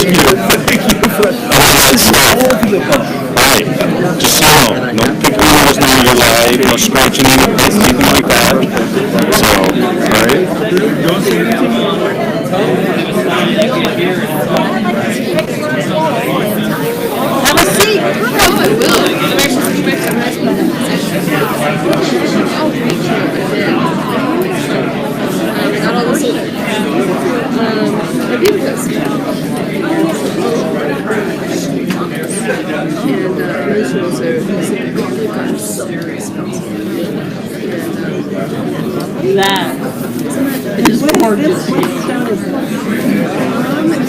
you. Thank you for Alright, just so you know, no picking nose, no your life, no scratching in the face, anything like that. So, alright? Don't say anything. Have a seat. Oh, I will. I'm actually pretty much surprised by that position. Oh, thank you. I got all this later. I did this. And originals are That is gorgeous.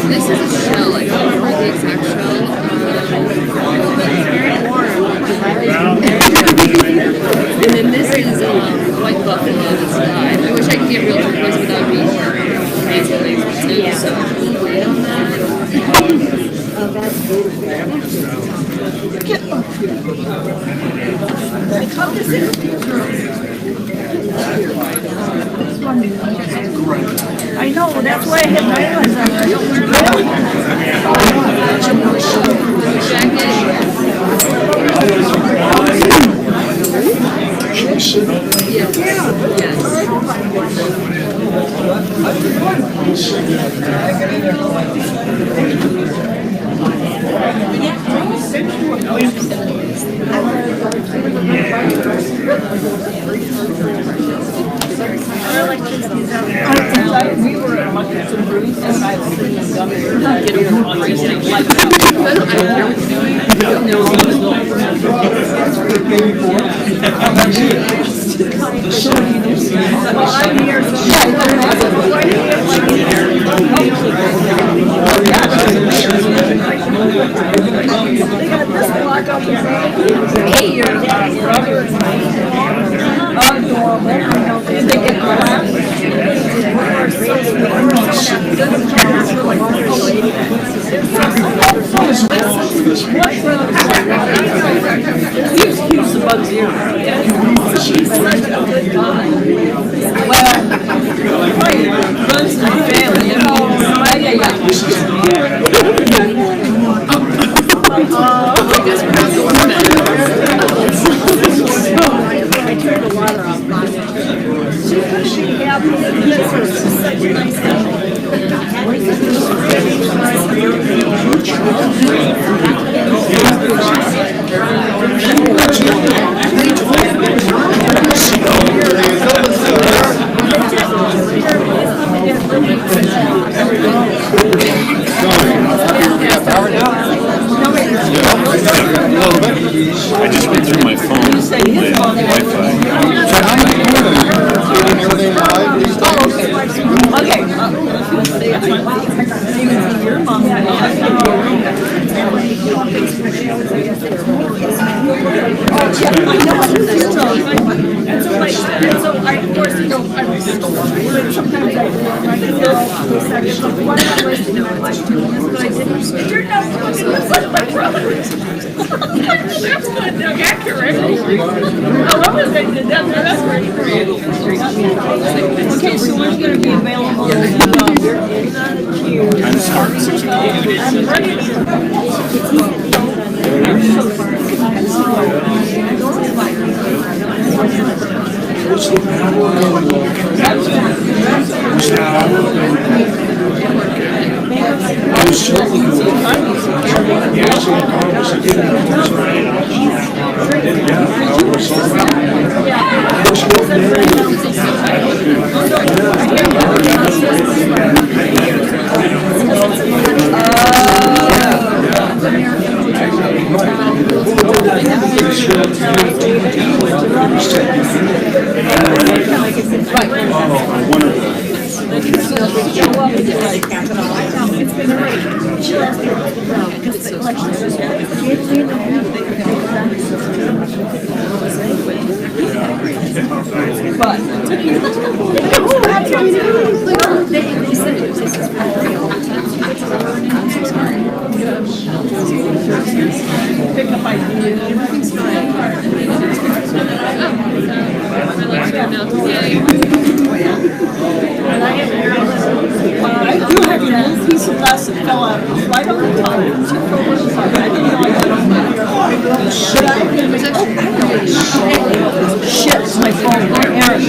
This is a shell. I don't remember the exact shell. And then this is white buffalo that's live. I wish I could get real turquoise, but that would be amazingly expensive. So. I know, that's why I have my eyes on we were in a bucket of brews and I was sitting in gummy get over on racing like that. I don't care what you're doing. Well, I'm here so they got this block up here. 8 years dad's brother is adorable. They get glass. He's the bug's ear. She's such a good guy. Well, runs the family. I turned the water off. She had such a nice I just went through my phone with Wi-Fi. Okay. Your mom. And so like, so I, of course, you know, sometimes I one of my lists in my life, but I didn't. You're not fucking with my brother. That's not accurate. However, they did that. That's great. Okay, so when's going to be available? I'm sorry, 6 o'clock. I'm ready. I do have a little piece of glass that fell right on the top. I didn't know I got on that. Should I? Shit, it's my phone. Aaron.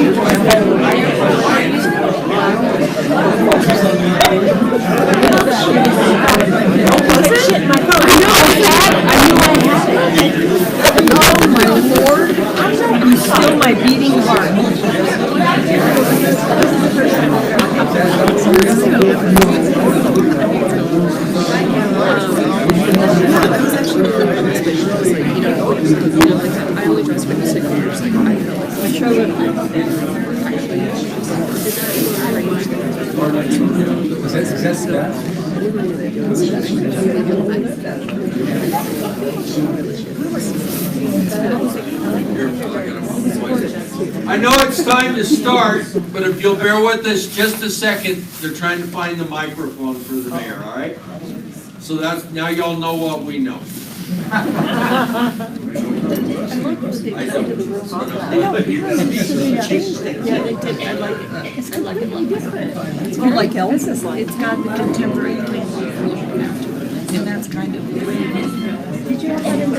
Shit, my phone. I knew I had it. Oh my Lord. You still my beating heart. I only dress for the 6 years. Like, I feel like I showed it. I know it's time to start, but if you'll bear with us just a second, they're trying to find the microphone for the mayor, all right? So that's, now y'all know what we know. Yeah, they did. I like it. It's completely different. It's more like Elvis. It's got the contemporary thing. And that's kind of the way it is. Did you have that in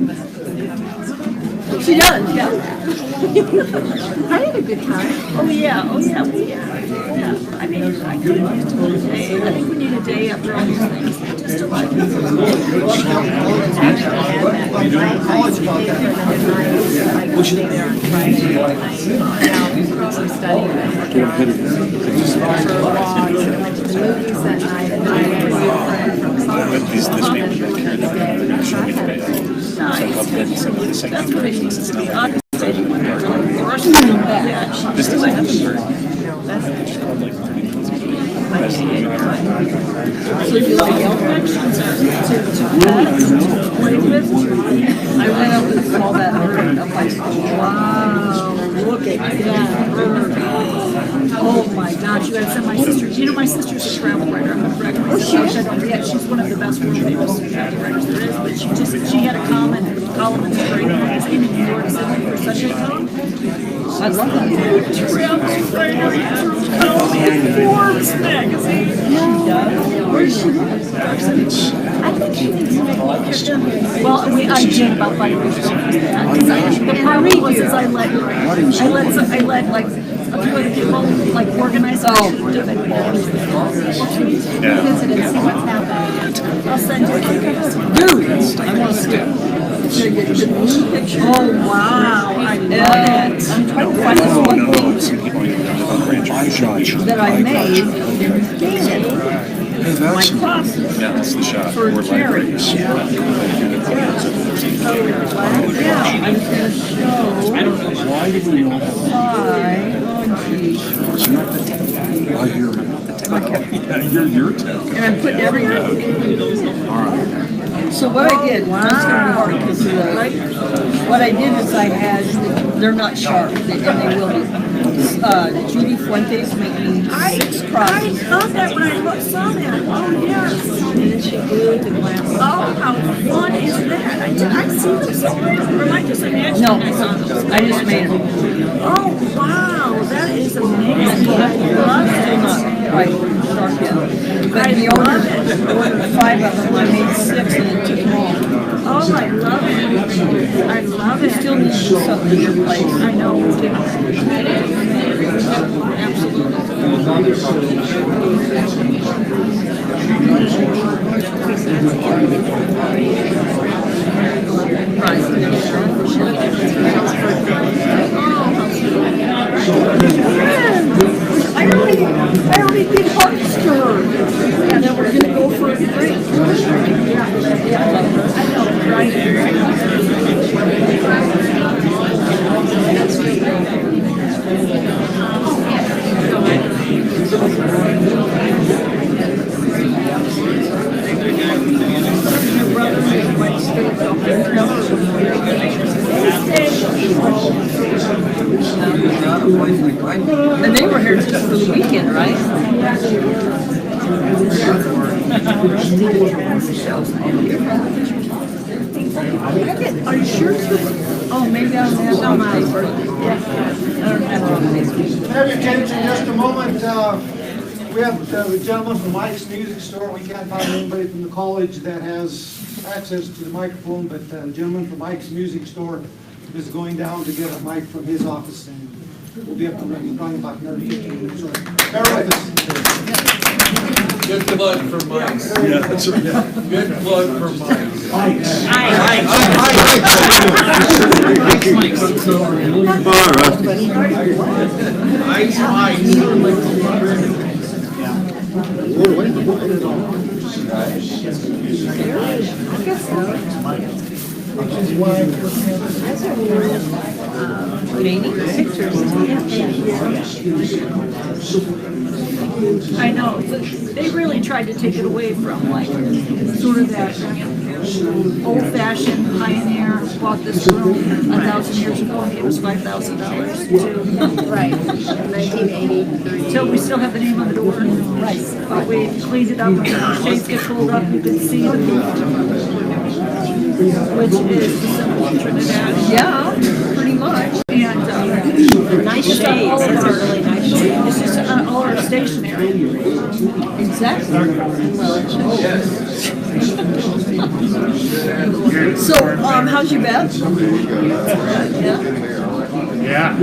the She does, yeah. I had a good time. Oh yeah, yeah. I mean, I could have used a little day. I think we need a day after all these things. Just to like. This week we got carried out and showed me today. So I've been some of the second things and stuff. This doesn't have a bird. So you like I went up and saw that bird up my school. Wow, look at that bird. Oh my gosh, you gotta send my sister. You know my sister's a travel writer. I'm a director. Oh, she is? I don't forget. She's one of the best world famous travel writers there is. But she had a column in the Spring magazine in New York City for Sunday column. I love that. Travel writer column in Forbes magazine. Where is she? I think she needs to make one. Well, I did about 5 years ago. The problem was is I let like a few other people like organize. Oh, do it. Yeah. Visit and see what's happening. I'll send you pictures. Dude, I want to see it. Oh wow, I love it. I'm trying to find this one thing that I made. My classes. Yeah, that's the shot. For charity. Yeah, I'm going to show why. You're tough. And I'm putting everything. So what I did, that's going to be hard because what I did is I had, they're not sharp, and they will be. Judy Fuentes making 6 crosses. I thought that when I saw that. Oh, yes. And then she glued the glass. Oh, how fun is that? I see them somewhere. Or am I just imagining? No, I saw them. I just made them. Oh, wow. That is amazing. I love it. Right, sharp yet. But the ordered 5 of them. I made 6 and it took them all. Oh, I love it. I love it. Still need something in your place. I know. I already did Harvester. And then we're gonna go for a drink. Yeah, I know, right? And they were here just for the weekend, right? Are you sure? Oh, maybe I don't have on my birthday. Yes. I don't have it on my Have your attention just a moment. We We have a gentleman from Mike's Music Store. We can't find anybody from the college that has access to the microphone, but a gentleman from Mike's Music Store is going down to get a mic from his office, and we'll be up and running probably about another 15 minutes. So bear with us. Good plug for Mike. Yeah, that's right. Good plug for Mike. Nice Mike. I know, they really tried to take it away from like, sort of that old-fashioned pioneer bought this room 1,000 years ago and gave us $5,000 to. Right, 1983. So we still have the name on the door. Right. But we cleaned it up, and the shades get pulled up, you can see the which is the symbol of Trinidad. Yeah, pretty much. And, Nice just shades, all of it's our, a really nice shade. it's just all our stationery. Exactly. Well, it should. So, how's your bet? Yeah.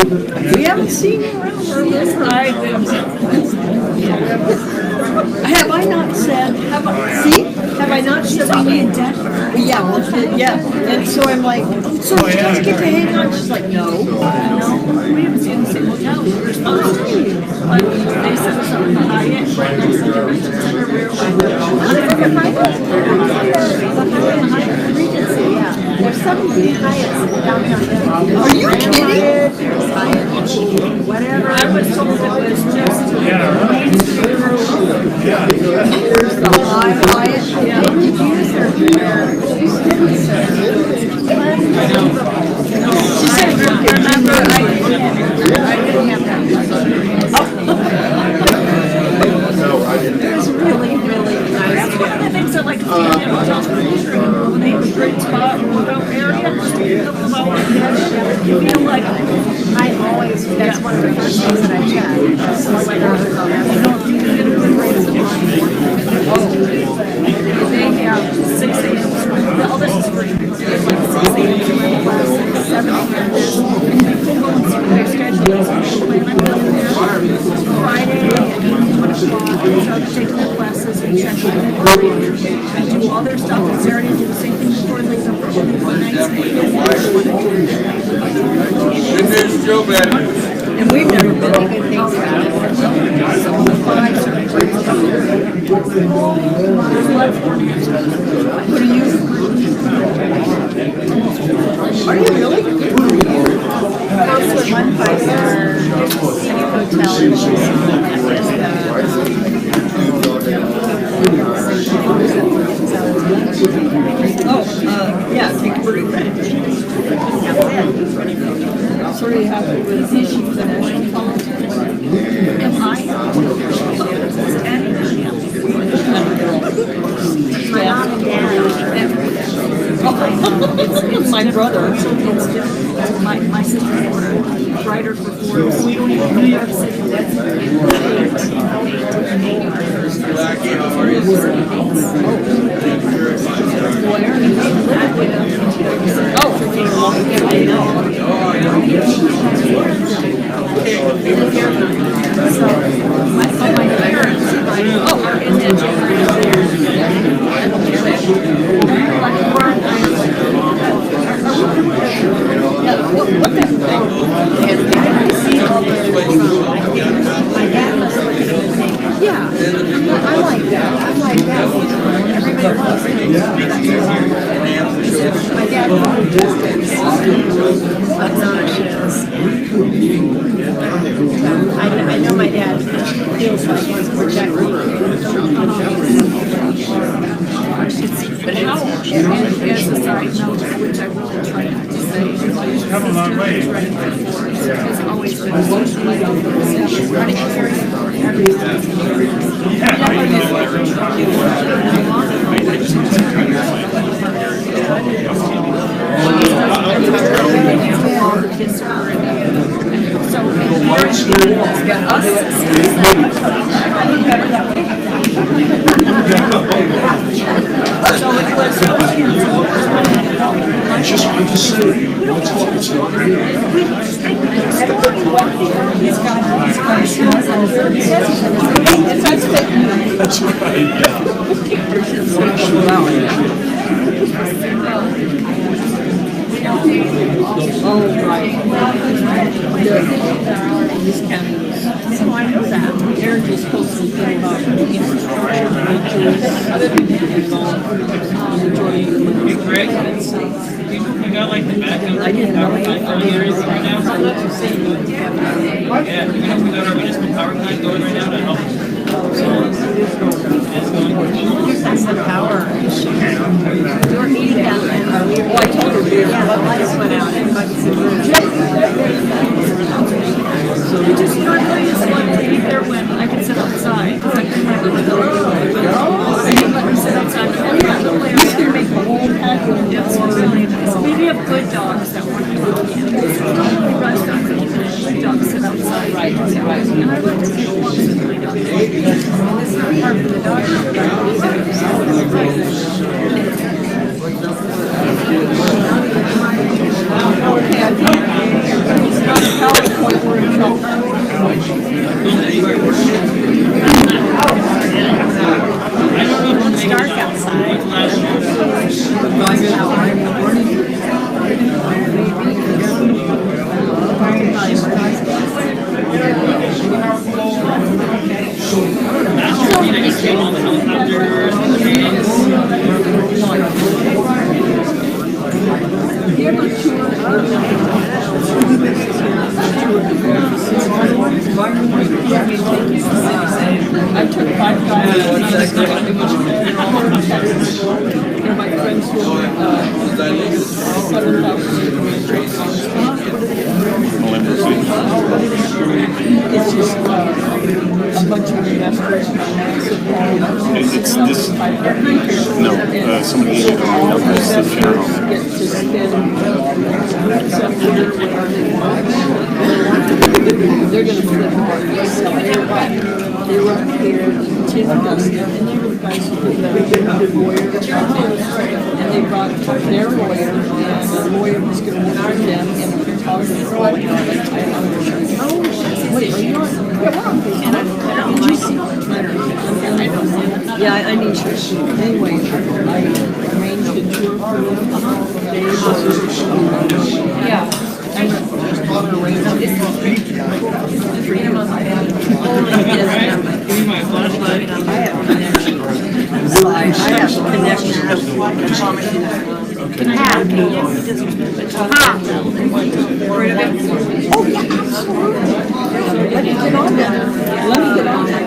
We haven't seen you around for this. Have I not said, have I not said we need Denver? Yeah, well, yeah, and so I'm like, so you guys get to hang out? She's like, no, We haven't seen the same hotel. We're supposed to. But they set us up in the Hyatt right next to the Convention Center. We were like, the Hyatt Regency, yeah. There's some big Hyatts downtown. Are you kidding? There's Hyatt. Whatever. I was told it was just Main Street Road. There's the Hyatt. Yeah. Didn't you use her there? She said, remember, I didn't have that. There's really, really nice. That's one of the things I like to see in hotels. When they have a great spot or workout area, just a couple of hours, you feel like, I always, that's one of the first things that I check. So like, you know, if you can get a good rate of they have 6 a.m. All this is free. It's like 6 a.m. classes, 7 a.m. this. And you can go and see what their schedule is. Plan on going there Friday at 1 o'clock. So they're taking their classes and check in and do all their stuff on Saturday, do the same thing before they leave for one night. Good news, Joe Ben. and we've never been to good things about it. Some of the flights are What are you? Are you really? Goes to one 5-star hotel in yeah, take a break. So you have to with issues and national politics. Am I? It's my brother. My sister's a writer for Forbes. We don't even know how to say Blackie, how are you, sir? Oh, I know. my parents are in Yeah, I like that. I like that. Everybody loves it. My dad obnoxious. I know my dad feels like he's protecting. But how, as a side note, which I really try not to say, is come a long way. It's always been a social life. Running a very so, us, That's right, Oh, right. This county is. So I know that. Aaron is supposed to think about infrastructure, bridges, Hey, Greg, you got like the backup I didn't know that. for the areas right now? Yeah, we got our municipal power plant going right now to help. So it's going. That's the power issue. Your heat down there. Oh, I told her, yeah, the lights went out. So we just, you know, I really just wanted to be there when I could sit outside. Because I couldn't have the door. I didn't let me sit outside. But anyway, the way I was going to make a whole patio. Yes, really nice. We have good dogs that want to go in. We run dogs and dogs sit outside. Right. And I like to take walks with my dog. This is part of the dog. It's dark outside. I took 5 guys and my friends it's just a bunch of investors. It's this. No, somebody should go this is general. Get to spend they're going to flip parties. They were here, Tim and Dustin, and they were the guys who did the lawyer. And they brought their lawyer, and the lawyer was going to work with them, and the photographer. Oh, wait, are you on? Yeah, did you see? Yeah, I need you. Anyway, I arranged a tour for them. Yeah. I'm going to arrange Give me my flashlight. I have connections. I have connections. Oh, yeah, absolutely. Let me get on that. Let me get on that.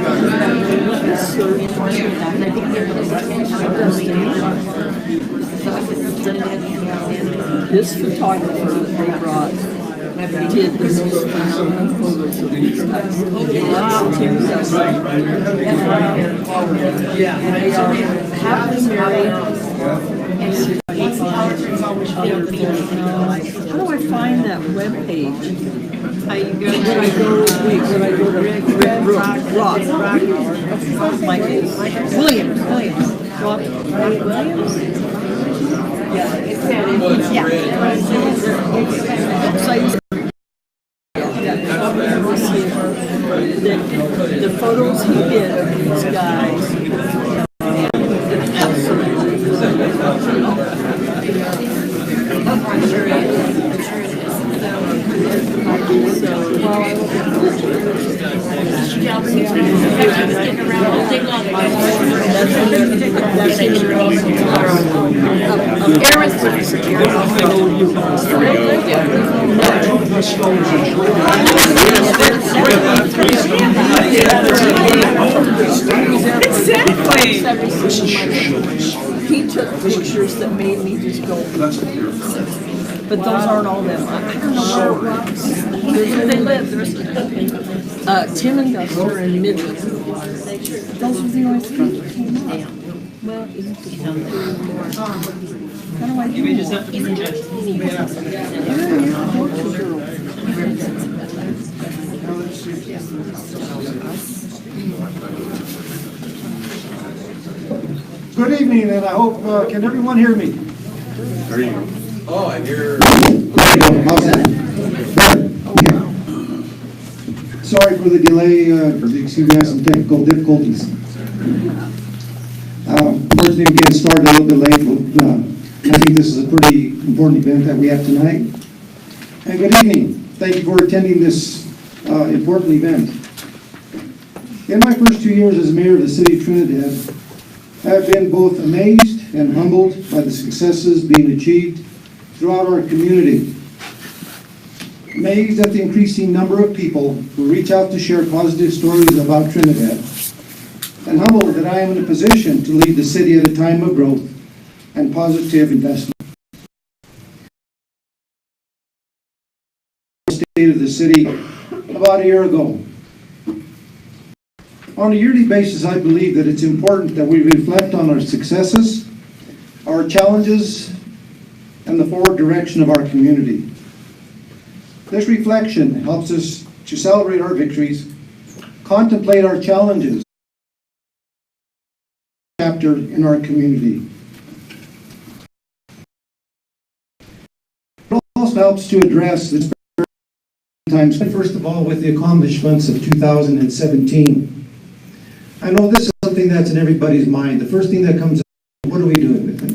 This photographer that they brought did the most phenomenal photos of these guys. Tim Dustin. And they are happily married. How do I find that webpage? When I go to Red Rock. Mike Williams. Rock Williams? Yeah, it's the photos he did of these guys. He took pictures that made me just go. But those aren't all them. I don't know where it was. Where they live. Tim and Guster and Midland. Those were the only three that came up. Well, isn't the town how do I do You just that? have to project. Good evening, and I hope, can everyone hear me? There you go. Oh, I hear. How's that? Okay. Sorry for the delay, excuse me, I had some technical difficulties. Unfortunately, we get started a little bit late, but I think this is a pretty important event that we have tonight. And good evening. Thank you for attending this important event. In my first 2 years as mayor of the city of Trinidad, I have been both amazed and humbled by the successes being achieved throughout our community. Amazed at the increasing number of people who reach out to share positive stories about Trinidad, and humbled that I am in a position to lead the city at a time of growth and positive investment. State of the city about a year ago. On a yearly basis, I believe that it's important that we reflect on our successes, our challenges, and the forward direction of our community. This reflection helps us to celebrate our victories, contemplate our challenges, chapter in our community. It also helps to address the times, first of all, with the accomplishments of 2017. I know this is something that's in everybody's mind. The first thing that comes up, what are we doing with it?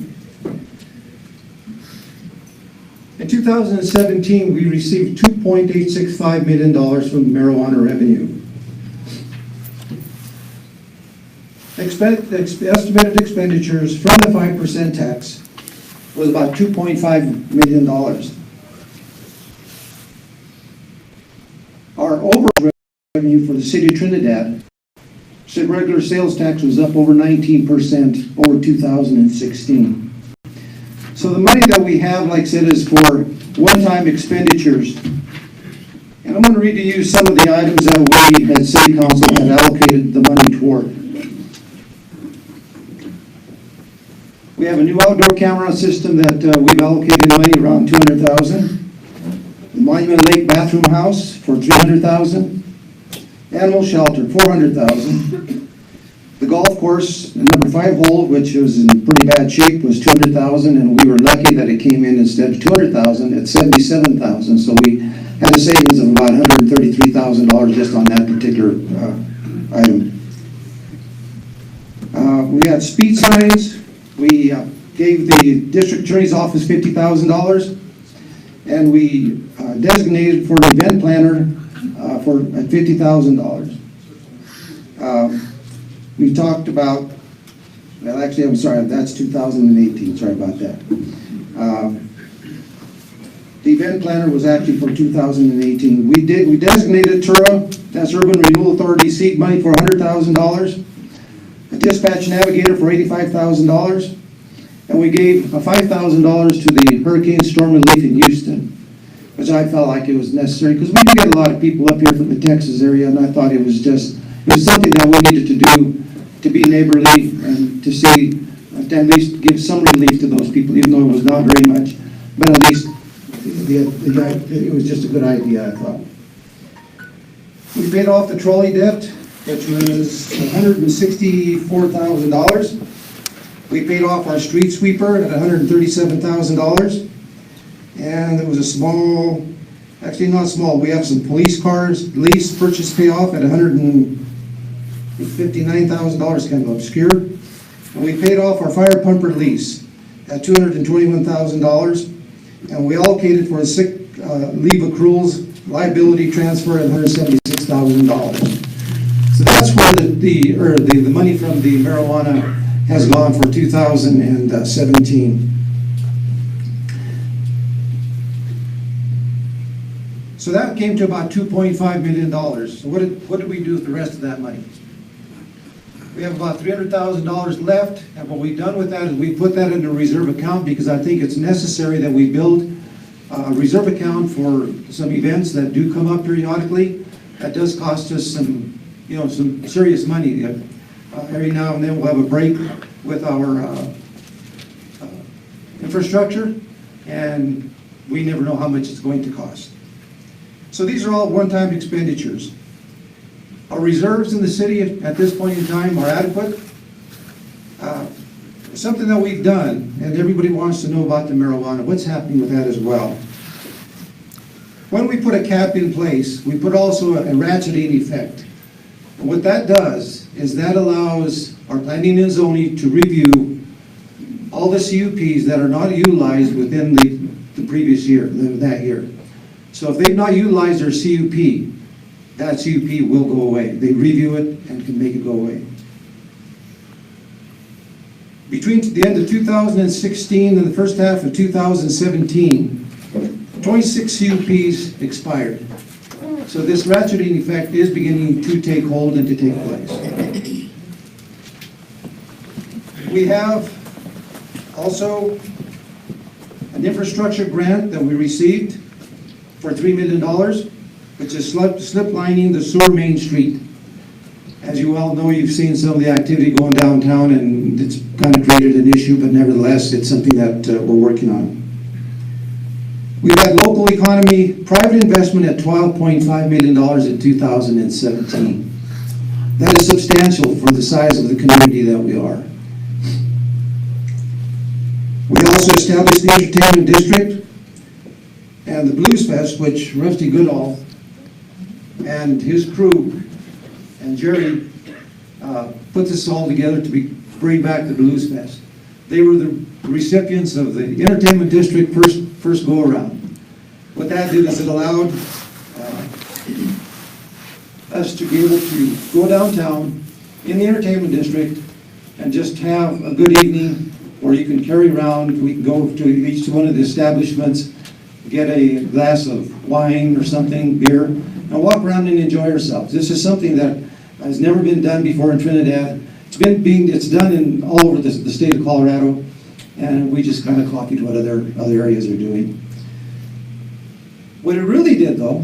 In 2017, we received $2.865 million from marijuana revenue. Estimated expenditures from the 5% tax was about $2.5 million. Our overall revenue for the city of Trinidad, said regular sales tax was up over 19% over 2016. So the money that we have, like I said, is for one-time expenditures. And I'm going to read to you some of the items that we at City Council had allocated the money toward. We have a new outdoor camera system that we've allocated money around $200,000. The Monument Lake Bathroom House for $300,000. Animal shelter, $400,000. The golf course, the number 5 hole, which was in pretty bad shape, was $200,000, and we were lucky that it came in instead of $200,000 at $77,000. So we had a savings of about $133,000 just on that particular item. We had speed signs. We gave the district attorney's office $50,000, and we designated for an event planner for $50,000. We talked about, well, actually, I'm sorry, that's 2018. Sorry about that. The event planner was actually for 2018. We designated TURA, that's Urban Renewal Authority, seed money for $100,000. A dispatch navigator for $85,000. And we gave $5,000 to the hurricane storm relief in Houston, which I felt like it was necessary because we do get a lot of people up here from the Texas area, and I thought it was something that we needed to do to be neighborly and to see, to at least give some relief to those people, even though it was not very much, but at least it was just a good idea, I thought. We paid off the trolley debt, which was $164,000. We paid off our street sweeper at $137,000. And there was a small, actually not small, we have some police cars, lease, purchase payoff at $159,000, kind of obscure. And we paid off our fire pumper lease at $221,000. And we allocated for a sick leave accruals liability transfer at $176,000. So that's where the money from the marijuana has gone for 2017. So that came to about $2.5 million. So what did we do with the rest of that money? We have about $300,000 left, and what we've done with that is we put that into a reserve account because I think it's necessary that we build a reserve account for some events that do come up periodically. That does cost us some serious money. Every now and then we'll have a break with our infrastructure, and we never know how much it's going to cost. So these are all one-time expenditures. Our reserves in the city at this point in time are adequate. Something that we've done, and everybody wants to know about the marijuana, what's happening with that as well. When we put a cap in place, we put also a ratcheting effect. And what that does is that allows our planning and zoning to review all the CUPs that are not utilized within the previous year, that year. So if they've not utilized their CUP, that CUP will go away. They review it and can make it go away. Between the end of 2016 and the first half of 2017, 26 CUPs expired. So this ratcheting effect is beginning to take hold and to take place. We have also an infrastructure grant that we received for $3 million, which is slip lining the sewer main street. As you all know, you've seen some of the activity going downtown, and it's kind of created an issue, but nevertheless, it's something that we're working on. We've had local economy private investment at $12.5 million in 2017. That is substantial for the size of the community that we are. We also established the entertainment district and the Blues Fest, which Rusty Goodall and his crew and Jerry put this all together to bring back the Blues Fest. They were the recipients of the entertainment district first go around. What that did is it allowed us to be able to go downtown in the entertainment district and just have a good evening where you can carry around. We can go to each one of the establishments, get a glass of wine or something, beer, and walk around and enjoy ourselves. This is something that has never been done before in Trinidad. It's done all over the state of Colorado, and we just kind of copied what other areas are doing. What it really did, though,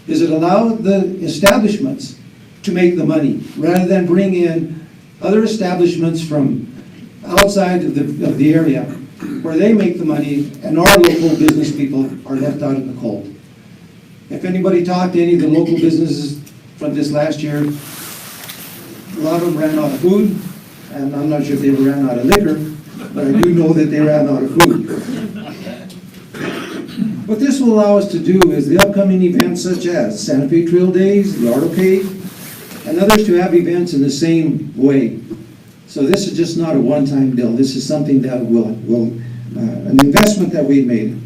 is it allowed the establishments to make the money rather than bring in other establishments from outside of the area where they make the money and our local business people are left out in the cold. If anybody talked to any of the local businesses from this last year, a lot of them ran out of food, and I'm not sure if they ever ran out of liquor, but I do know that they ran out of food. What this will allow us to do is the upcoming events such as Santa Fe Trail Days, the Artocade, and others to have events in the same way. So this is just not a one-time deal. This is something that an investment that we've made.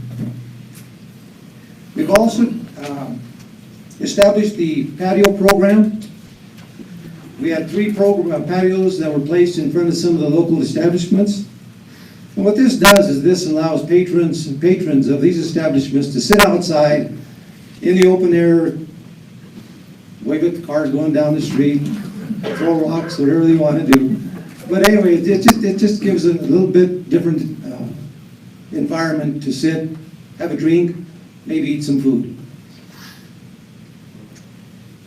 We've also established the patio program. We had 3 patios that were placed in front of some of the local establishments. And what this does is this allows patrons of these establishments to sit outside in the open air, wave at the cars going down the street, throw rocks, whatever they want to do. But anyway, it just gives a little bit different environment to sit, have a drink, maybe eat some food.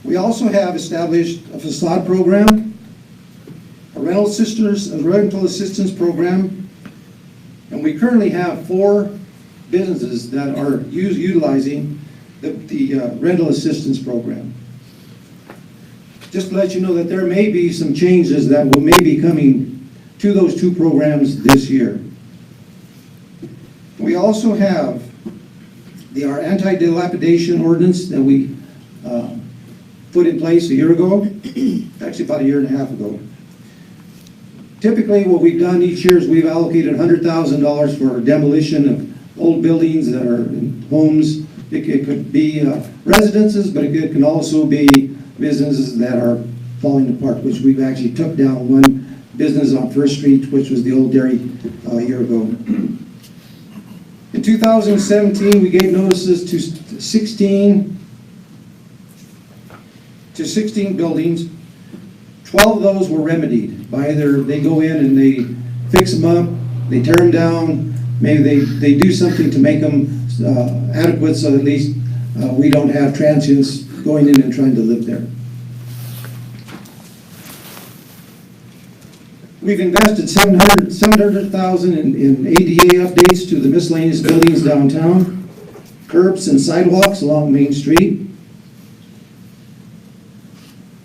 We also have established a facade program, a rental assistance program, and we currently have 4 businesses that are utilizing the rental assistance program. Just to let you know that there may be some changes that may be coming to those 2 programs this year. We also have our anti-dilapidation ordinance that we put in place a year ago, actually about a year and a half ago. Typically what we've done each year is we've allocated $100,000 for demolition of old buildings that are in homes. It could be residences, but it can also be businesses that are falling apart, which we've actually took down one business on First Street, which was the old dairy a year ago. In 2017, we gave notices to 16 buildings. 12 of those were remedied by either they go in and they fix them up, they tear them down, maybe they do something to make them adequate so at least we don't have transients going in and trying to live there. We've invested $700,000 in ADA updates to the miscellaneous buildings downtown, curbs and sidewalks along Main Street.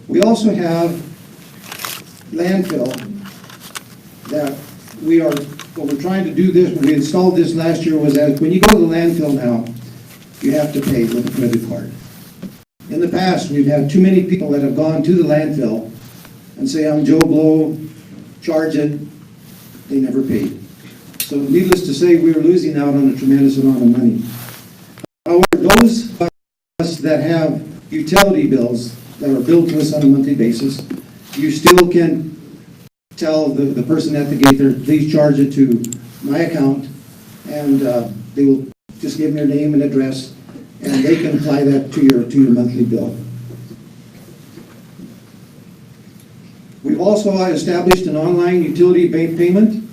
We also have landfill that what we're trying to do this, when we installed this last year, was that when you go to the landfill now, you have to pay with a credit card. In the past, we've had too many people that have gone to the landfill and say, I'm Joe Blow, charge it, they never paid. So needless to say, we are losing out on a tremendous amount of money. However, those of us that have utility bills that are billed to us on a monthly basis, you still can tell the person at the gate there, please charge it to my account, and they will just give them their name and address, and they can apply that to your monthly bill. We've also established an online utility payment,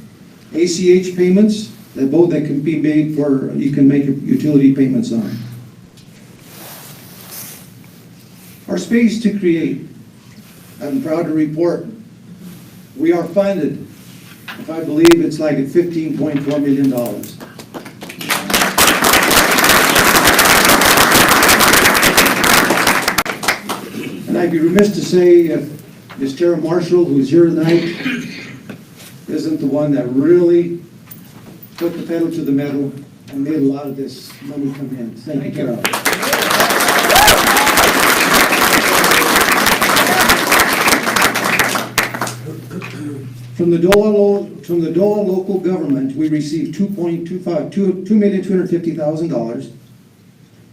ACH payments, that can be made for, you can make utility payments on. Our space to create, I'm proud to report, we are funded, if I believe it's like at $15.4 million. And I'd be remiss to say if Ms. Tara Marshall, who's here tonight, isn't the one that really put the pedal to the metal and made a lot of this money come in. Thank you, Tara. From the DOLA local government, we received $2,250,000.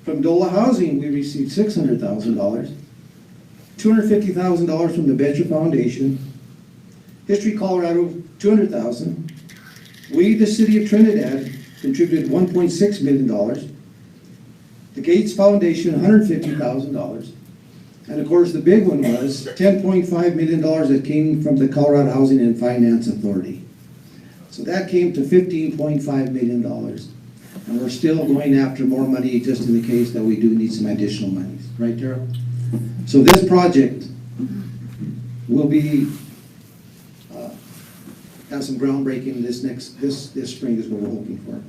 From DOLA housing, we received $600,000. $250,000 from the Becher Foundation. History Colorado, $200,000. We, the city of Trinidad, contributed $1.6 million. The Gates Foundation, $150,000. And of course, the big one was $10.5 million that came from the Colorado Housing and Finance Authority. So that came to $15.5 million. And we're still going after more money just in the case that we do need some additional money. Right, Tara? So this project will be, have some groundbreaking this spring is what we're hoping for.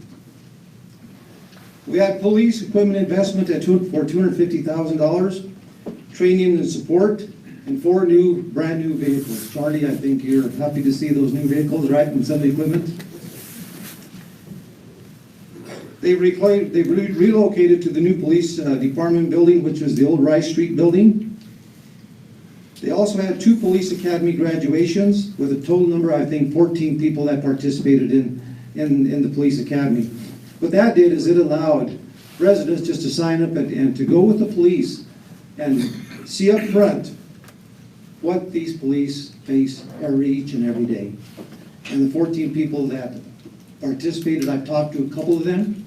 We had police equipment investment for $250,000. Training and support, and 4 brand new vehicles. Charlie, I think you're happy to see those new vehicles, right, and some equipment. They've relocated to the new police department building, which was the old Rice Street building. They also had 2 police academy graduations with a total number, I think, 14 people that participated in the police academy. What that did is it allowed residents just to sign up and to go with the police and see up front what these police face each and every day. And the 14 people that participated, I've talked to a couple of them,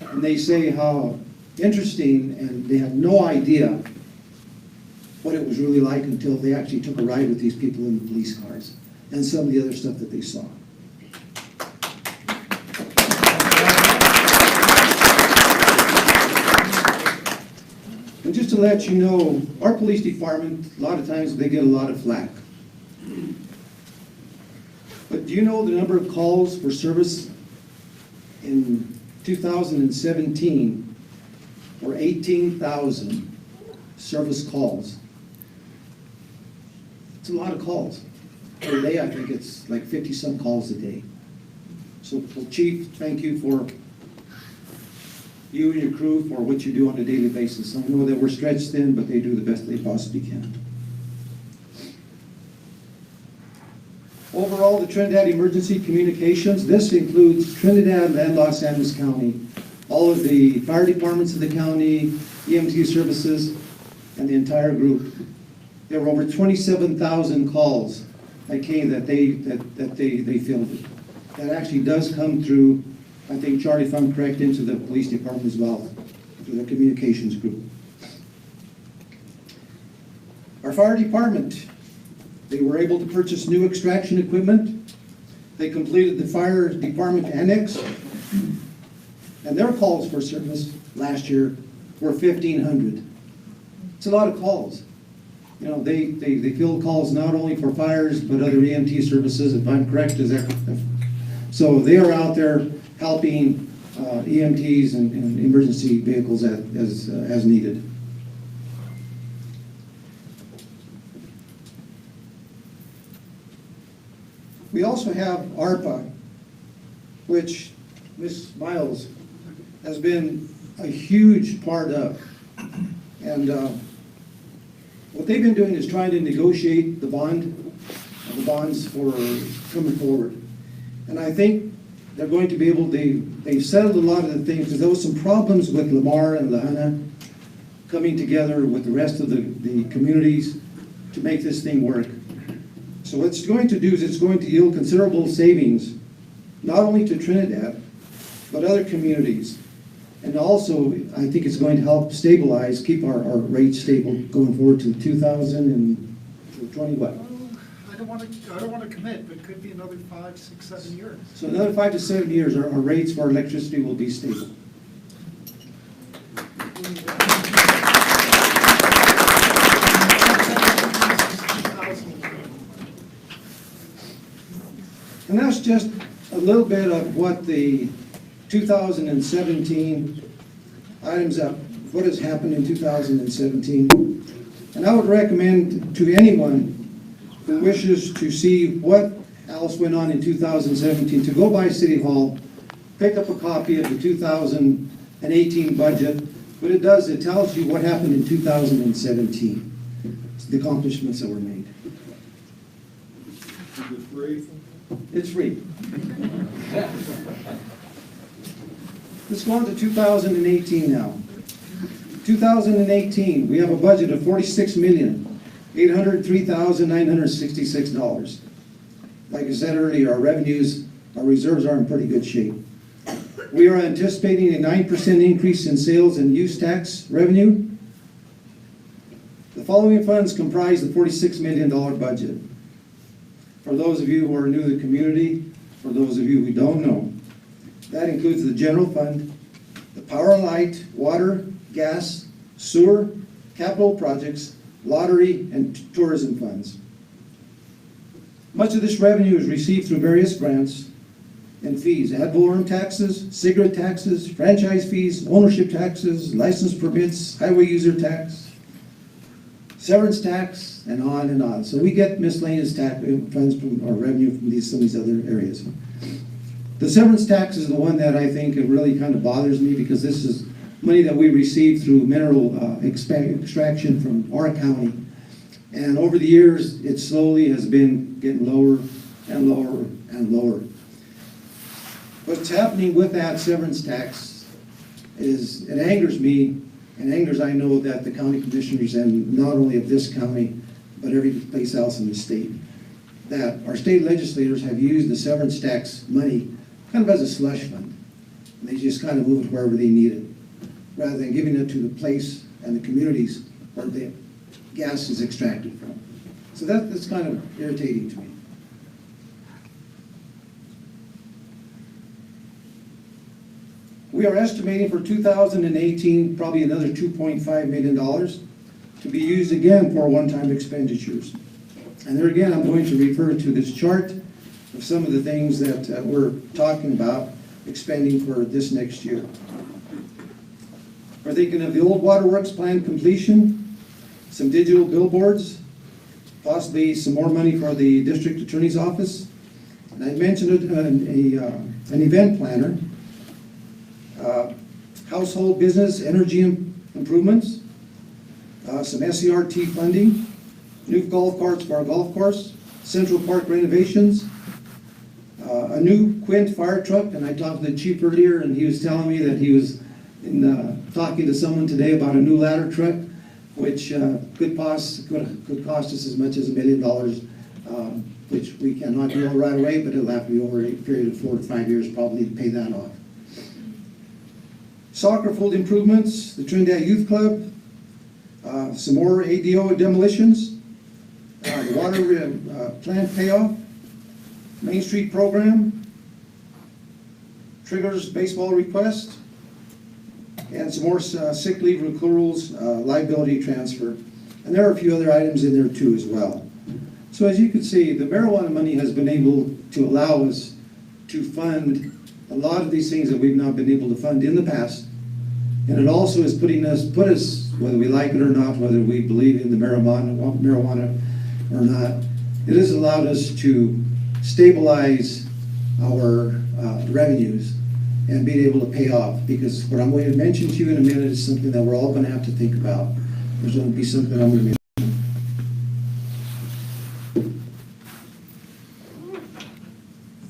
and they say how interesting, and they had no idea what it was really like until they actually took a ride with these people in the police cars and some of the other stuff that they saw. And just to let you know, our police department, a lot of times they get a lot of flack. But do you know the number of calls for service in 2017 were 18,000 service calls? It's a lot of calls. Per day, I think it's like 50-some calls a day. So, Chief, thank you for you and your crew for what you do on a daily basis. I know that we're stretched thin, but they do the best they possibly can. Overall, the Trinidad Emergency Communications, this includes Trinidad and Los Angeles County, all of the fire departments of the county, EMT services, and the entire group. There were over 27,000 calls that came that they fielded. That actually does come through, I think, Charlie, if I'm correct, into the police department as well, through the communications group. Our fire department, they were able to purchase new extraction equipment. They completed the fire department annex, and their calls for service last year were 1,500. It's a lot of calls. You know, they field calls not only for fires, but other EMT services, if I'm correct. So they are out there helping EMTs and emergency vehicles as needed. We also have ARPA, which Ms. Miles has been a huge part of. And what they've been doing is trying to negotiate the bonds for coming forward. And I think they're going to be able to, they've settled a lot of the things, because there was some problems with Lamar and Lahana coming together with the rest of the communities to make this thing work. So what it's going to do is it's going to yield considerable savings, not only to Trinidad, but other communities. And also, I think it's going to help stabilize, keep our rates stable going forward to 2020 what? I don't want to commit, but it could be another 5, 6, 7 years. So another 5 to 7 years, our rates for electricity will be stable. And that's just a little bit of what the 2017 items up, what has happened in 2017. And I would recommend to anyone who wishes to see what else went on in 2017 to go by City Hall, pick up a copy of the 2018 budget. What it does, it tells you what happened in 2017, the accomplishments that were made. Is it free? It's free. Let's go on to 2018 now. 2018, we have a budget of $46,803,966. Like I said earlier, our revenues, our reserves are in pretty good shape. We are anticipating a 9% increase in sales and use tax revenue. The following funds comprise the $46 million budget. For those of you who are new to the community, for those of you who don't know, that includes the general fund, the power, light, water, gas, sewer, capital projects, lottery, and tourism funds. Much of this revenue is received through various grants and fees: ad valorem taxes, cigarette taxes, franchise fees, ownership taxes, license permits, highway user tax, severance tax, and on and on. So we get miscellaneous tax funds from our revenue from some of these other areas. The severance tax is the one that I think really kind of bothers me, because this is money that we receive through mineral extraction from our county. And over the years, it slowly has been getting lower and lower and lower. What's happening with that severance tax is, it angers me, and angers, I know, that the county commissioners, and not only of this county, but every place else in the state, that our state legislators have used the severance tax money kind of as a slush fund. And they just kind of move it wherever they need it, rather than giving it to the place and the communities where the gas is extracted from. So that's kind of irritating to me. We are estimating for 2018 probably another $2.5 million to be used again for one-time expenditures. And there again, I'm going to refer to this chart of some of the things that we're talking about expending for this next year. We're thinking of the old waterworks plant completion, some digital billboards, possibly some more money for the district attorney's office. And I mentioned an event planner, household business energy improvements, some SCRT funding, new golf carts for our golf course, Central Park renovations, a new Quint fire truck. And I talked to the chief earlier, and he was telling me that he was talking to someone today about a new ladder truck, which could cost us as much as $1 million, which we cannot do right away, but it'll have to be over a period of 4 to 5 years probably to pay that off. Soccer field improvements, the Trinidad Youth Club, some more ADO demolitions, the water plant payoff, Main Street program, triggers baseball request, and some more sick leave accruals, liability transfer. And there are a few other items in there too as well. So as you can see, the marijuana money has been able to allow us to fund a lot of these things that we've not been able to fund in the past. And it also is put us, whether we like it or not, whether we believe in the marijuana or not, it has allowed us to stabilize our revenues and being able to pay off. Because what I'm going to mention to you in a minute is something that we're all going to have to think about. There's going to be something I'm going to mention.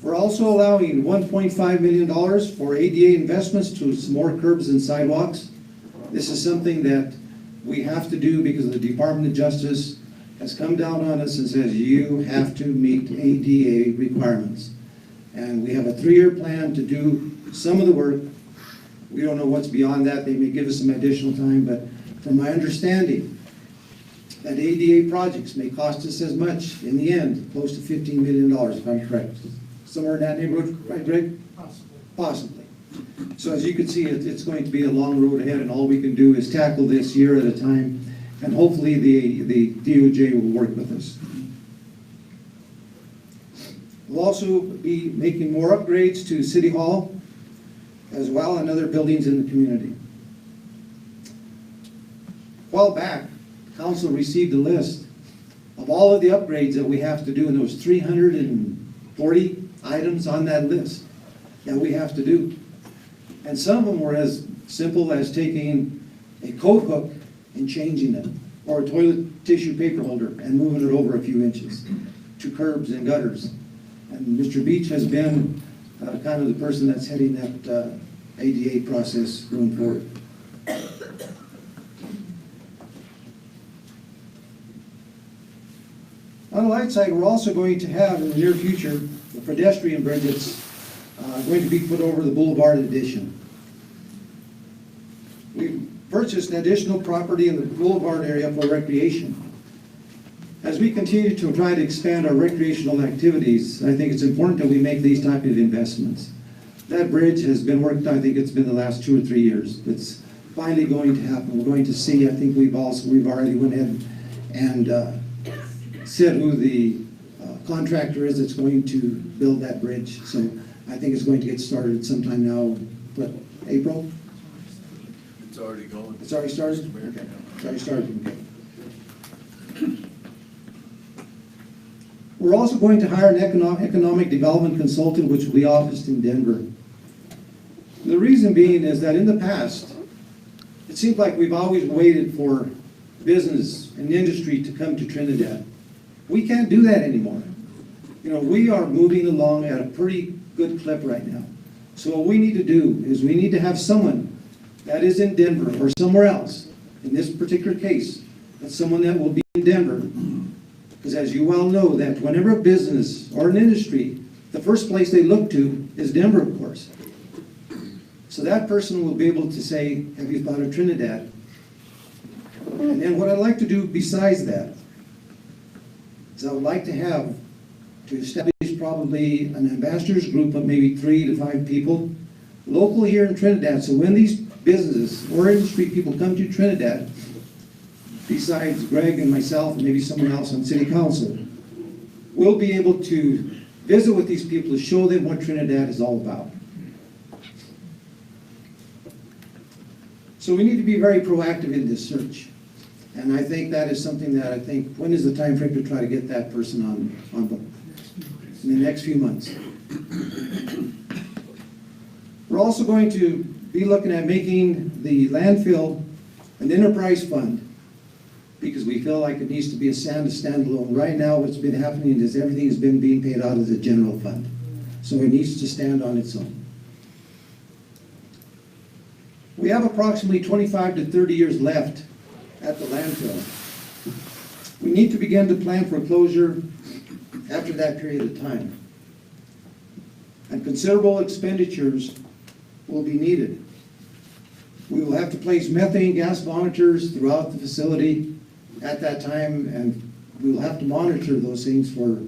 We're also allowing $1.5 million for ADA investments to some more curbs and sidewalks. This is something that we have to do because the Department of Justice has come down on us and says you have to meet ADA requirements. And we have a 3-year plan to do some of the work. We don't know what's beyond that. They may give us some additional time, but from my understanding, that ADA projects may cost us as much, in the end, close to $15 million, if I'm correct. Somewhere in that neighborhood, right, Greg? Possibly. So as you can see, it's going to be a long road ahead, and all we can do is tackle this year at a time, and hopefully the DOJ will work with us. We'll also be making more upgrades to City Hall as well and other buildings in the community. A while back, Council received a list of all of the upgrades that we have to do, and there was 340 items on that list that we have to do. And some of them were as simple as taking a coat hook and changing it, or a toilet tissue paper holder and moving it over a few inches, to curbs and gutters. And Mr. Beach has been kind of the person that's heading that ADA process going forward. On the light side, we're also going to have in the near future the pedestrian bridge that's going to be put over the Boulevard addition. We've purchased an additional property in the Boulevard area for recreation. As we continue to try to expand our recreational activities, I think it's important that we make these type of investments. That bridge has been worked on, I think it's been the last 2 or 3 years. It's finally going to happen. We're going to see, I think we've already went ahead and said who the contractor is that's going to build that bridge. So I think it's going to get started sometime now, what, April? It's already going. It's already started? Okay. It's already started, okay. We're also going to hire an economic development consultant, which will be officed in Denver. The reason being is that in the past, it seems like we've always waited for business and industry to come to Trinidad. We can't do that anymore. You know, we are moving along at a pretty good clip right now. So what we need to do is we need to have someone that is in Denver or somewhere else. In this particular case, that's someone that will be in Denver. Because as you well know, that whenever a business or an industry, the first place they look to is Denver, of course. So that person will be able to say, have you thought of Trinidad? And then what I'd like to do besides that is I would like to establish probably an ambassadors group of maybe 3 to 5 people local here in Trinidad. So when these businesses or industry people come to Trinidad, besides Greg and myself and maybe someone else on City Council, we'll be able to visit with these people to show them what Trinidad is all about. So we need to be very proactive in this search. And I think that is something that I think, when is the time frame to try to get that person on board? In the next few months. We're also going to be looking at making the landfill an enterprise fund, because we feel like it needs to be a standalone. Right now, what's been happening is everything has been being paid out of the general fund. So it needs to stand on its own. We have approximately 25 to 30 years left at the landfill. We need to begin to plan for closure after that period of time. And considerable expenditures will be needed. We will have to place methane gas monitors throughout the facility at that time, and we will have to monitor those things for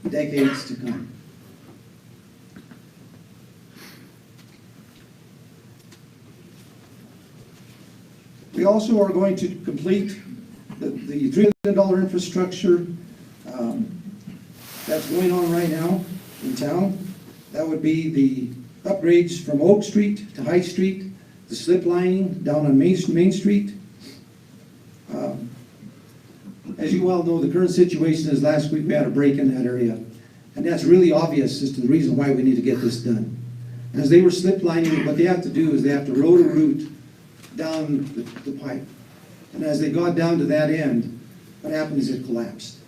decades to come. We also are going to complete the $3 million infrastructure that's going on right now in town. That would be the upgrades from Oak Street to High Street, the slip lining down on Main Street. As you well know, the current situation is last week we had a break in that area, And that's really obvious as to the reason why we need to get this done. As they were slip lining, what they have to do is they have to road a route down the pipe. And as they got down to that end, what happened is it collapsed.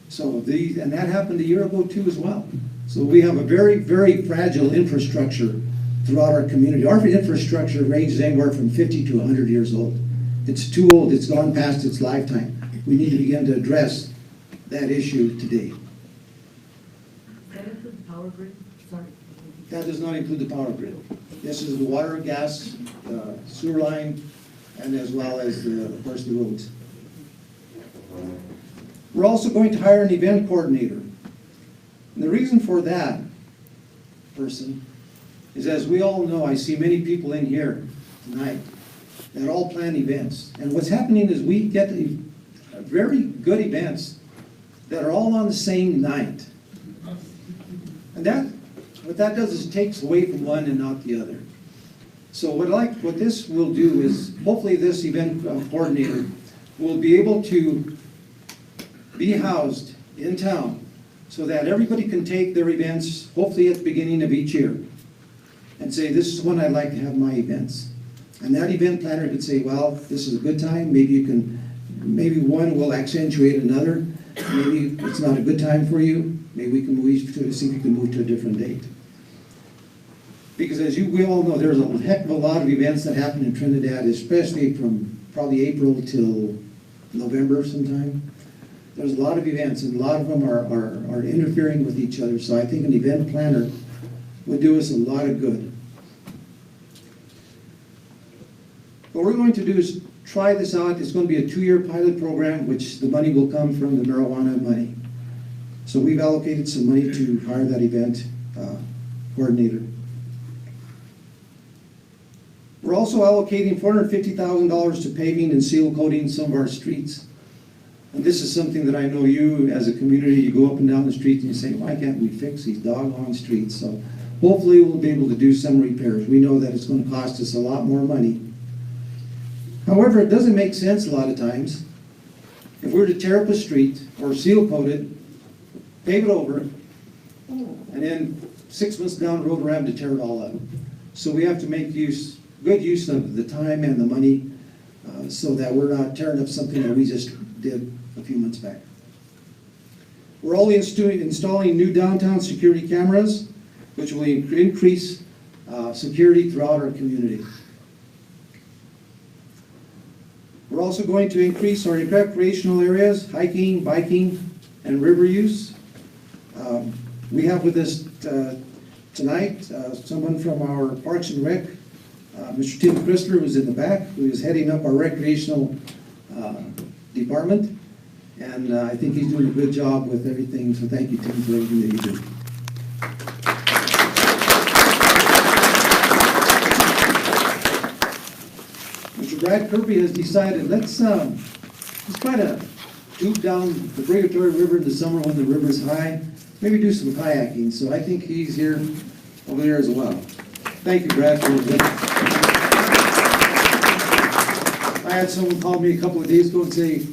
So and that happened a year ago too as well. So we have a very, very fragile infrastructure throughout our community. Our infrastructure ranges anywhere from 50 to 100 years old. It's too old, it's gone past its lifetime. We need to begin to address that issue today. Does that include the power grid? Sorry. That does not include the power grid. This is the water, gas, sewer line, and as well as, of course, the roads. We're also going to hire an event coordinator. And the reason for that person is, as we all know, I see many people in here tonight that all plan events. And what's happening is we get very good events that are all on the same night. And what that does is takes away from one and not the other. So what this will do is, hopefully this event coordinator will be able to be housed in town so that everybody can take their events, hopefully at the beginning of each year, and say, this is when I'd like to have my events. And that event planner could say, well, this is a good time, maybe one will accentuate another, maybe it's not a good time for you, maybe we can see if we can move to a different date. Because as we all know, there's a heck of a lot of events that happen in Trinidad, especially from probably April till November sometime. There's a lot of events, and a lot of them are interfering with each other, so I think an event planner would do us a lot of good. What we're going to do is try this out. It's going to be a 2-year pilot program, which the money will come from the marijuana money. So we've allocated some money to hire that event coordinator. We're also allocating $450,000 to paving and seal coating some of our streets. And this is something that I know you, as a community, you go up and down the street and you say, why can't we fix these doggone streets? So hopefully we'll be able to do some repairs. We know that it's going to cost us a lot more money. However, it doesn't make sense a lot of times. If we were to tear up a street or seal coat it, pave it over, and then 6 months down the road we're having to tear it all up. So we have to make good use of the time and the money so that we're not tearing up something that we just did a few months back. We're only installing new downtown security cameras, which will increase security throughout our community. We're also going to increase our recreational areas, hiking, biking, and river use. We have with us tonight someone from our Parks and Rec, Mr. Tim Chrysler, who's in the back, who is heading up our recreational department. And I think he's doing a good job with everything, so thank you, Tim, for everything that you do. Mr. Brad Kirby has decided, let's try to tube down the Brigatory River in the summer when the river's high, maybe do some kayaking. So I think he's here over there as well. Thank you, Brad, for that. I had someone call me a couple of days ago and say,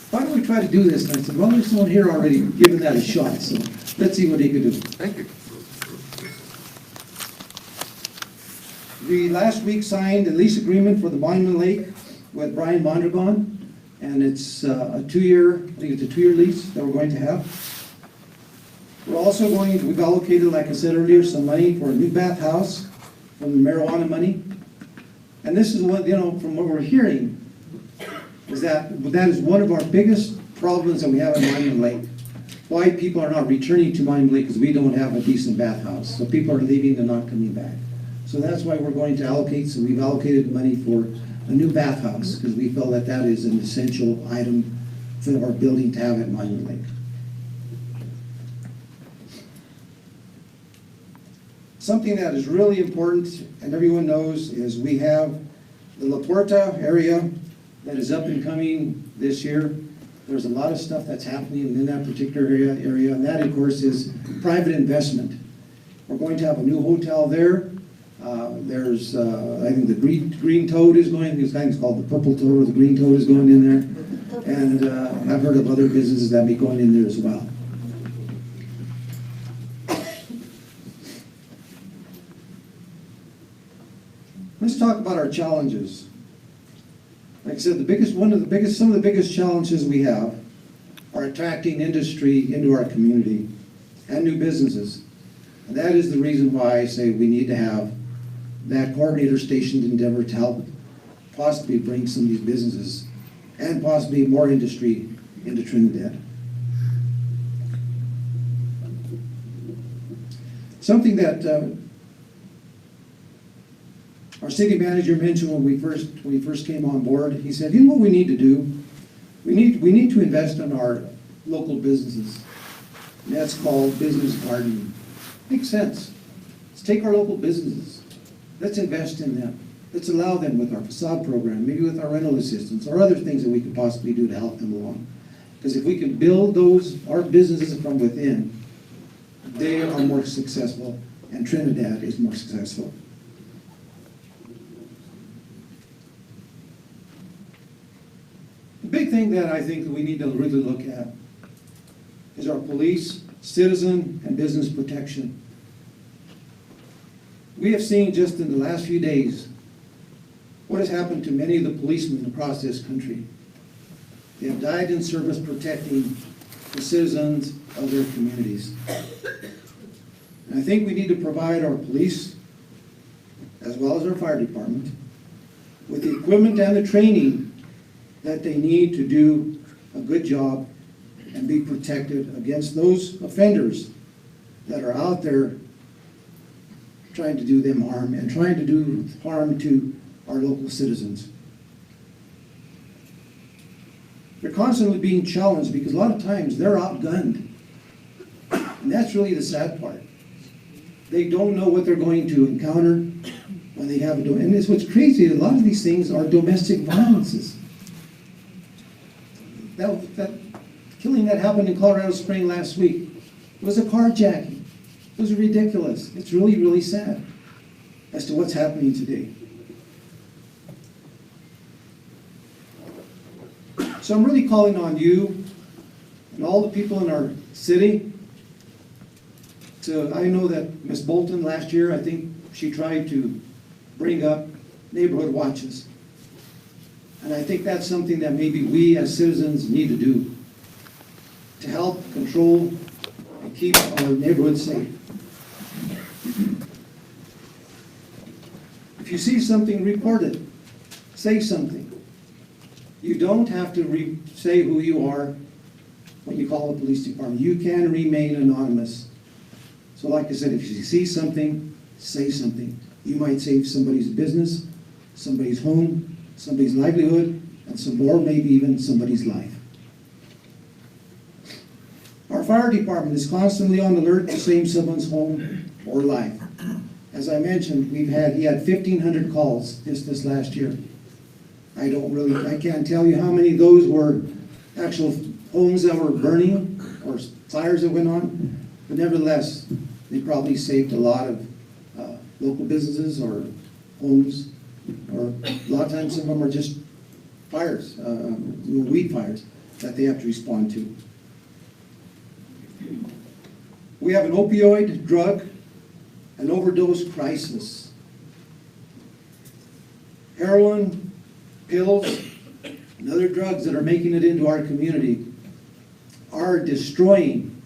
why don't we try to do this? And I said, well, there's someone here already giving that a shot, so let's see what he can do. Thank you. We last week signed a lease agreement for the Monument Lake with Brian Mondragon, and it's a 2-year, I think it's a 2-year lease that we're going to have. We're also we've allocated, like I said earlier, some money for a new bathhouse from the marijuana money. And this is what, from what we're hearing, is that is one of our biggest problems that we have in Monument Lake. Why people are not returning to Monument Lake is we don't have a decent bathhouse. So people are leaving and not coming back. So that's why we're going to allocate, so we've allocated money for a new bathhouse, because we feel that that is an essential item for our building to have at Monument Lake. Something that is really important, and everyone knows, is we have the La Puerta area that is up and coming this year. There's a lot of stuff that's happening in that particular area, and that, of course, is private investment. We're going to have a new hotel there. There's, I think the green toad is going, this thing's called the purple toad, or the green toad is going in there. And I've heard of other businesses that be going in there as well. Let's talk about our challenges. Like I said, some of the biggest challenges we have are attracting industry into our community and new businesses. And that is the reason why I say we need to have that coordinator stationed in Denver to help possibly bring some of these businesses and possibly more industry into Trinidad. Something that our city manager mentioned when we first came on board, he said, you know what we need to do? We need to invest in our local businesses. And that's called business gardening. Makes sense. Let's take our local businesses. Let's invest in them. Let's allow them with our facade program, maybe with our rental assistance, or other things that we could possibly do to help them along. Because if we can build our businesses from within, they are more successful, and Trinidad is more successful. The big thing that I think that we need to really look at is our police, citizen, and business protection. We have seen just in the last few days what has happened to many of the policemen across this country. They have died in service protecting the citizens of their communities. And I think we need to provide our police, as well as our fire department, with the equipment and the training that they need to do a good job and be protected against those offenders that are out there trying to do them harm and trying to do harm to our local citizens. They're constantly being challenged because a lot of times they're outgunned. And that's really the sad part. They don't know what they're going to encounter when they have and it's what's crazy, a lot of these things are domestic violences. That killing that happened in Colorado Springs last week was a carjacking. It was ridiculous. It's really, really sad as to what's happening today. So I'm really calling on you and all the people in our city I know that Ms. Bolton last year, I think she tried to bring up neighborhood watches. And I think that's something that maybe we as citizens need to do to help control and keep our neighborhoods safe. If you see something, report it. Say something. You don't have to say who you are when you call the police department. You can remain anonymous. So like I said, if you see something, say something. You might save somebody's business, somebody's home, somebody's livelihood, or maybe even somebody's life. Our fire department is constantly on alert to save someone's home or life. As I mentioned, he had 1,500 calls just this last year. I can't tell you how many of those were actual homes that were burning or fires that went on, but nevertheless, they probably saved a lot of local businesses or homes, or a lot of times some of them are just fires, weed fires that they have to respond to. We have an opioid, drug, and overdose crisis. Heroin, pills, and other drugs that are making it into our community are destroying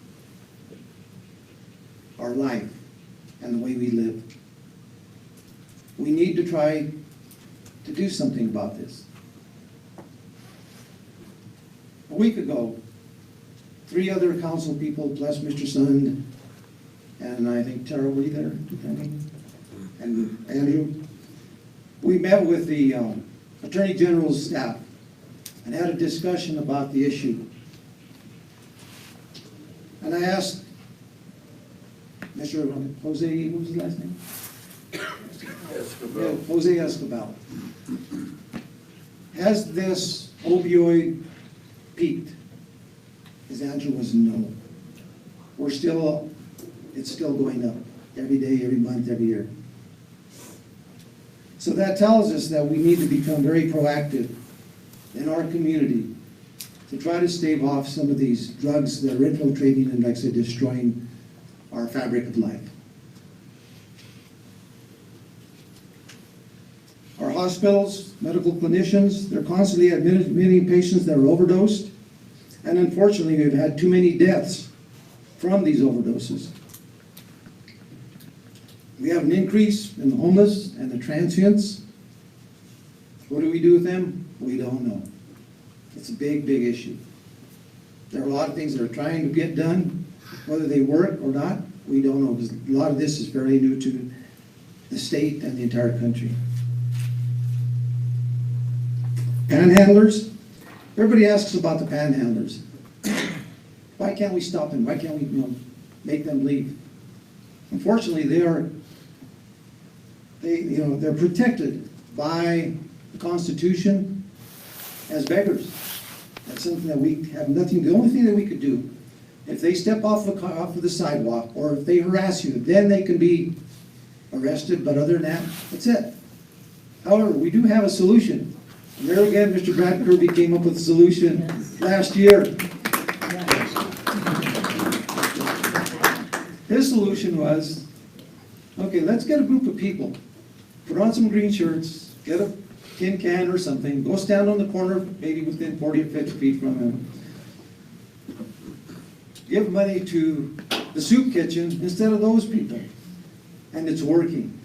our life and the way we live. We need to try to do something about this. A week ago, 3 other council people, plus Mr. Sund, and I think Tara, were you there? And Andrew, we met with the Attorney General's staff and had a discussion about the issue. And I asked Mr. Jose, what was his last name? Yeah, Jose Escobar. Has this opioid peaked? His answer was no. It's still going up every day, every month, every year. So that tells us that we need to become very proactive in our community to try to stave off some of these drugs that are infiltrating and, like I said, destroying our fabric of life. hospitals, medical clinicians, they're constantly admitting patients that are overdosed. And unfortunately, we've had too many deaths from these overdoses. We have an increase in the homeless and the transients. What do we do with them? We don't know. It's a big, big issue. There are a lot of things that are trying to get done, whether they work or not, we don't know, because a lot of this is fairly new to the state and the entire country. Panhandlers. Everybody asks about the panhandlers. Why can't we stop them? Why can't we, make them leave? Unfortunately, they're protected by the Constitution as beggars. That's something that we have nothing. The only thing that we could do, if they step off of the sidewalk or if they harass you, then they can be arrested. But other than that, that's it. However, we do have a solution. And there again, Mr. Brad Kirby came up with a solution last year. His solution was, okay, let's get a group of people, put on some green shirts, get a tin can or something, go stand on the corner, maybe within 40 or 50 feet from him. Give money to the soup kitchen instead of those people. And it's working.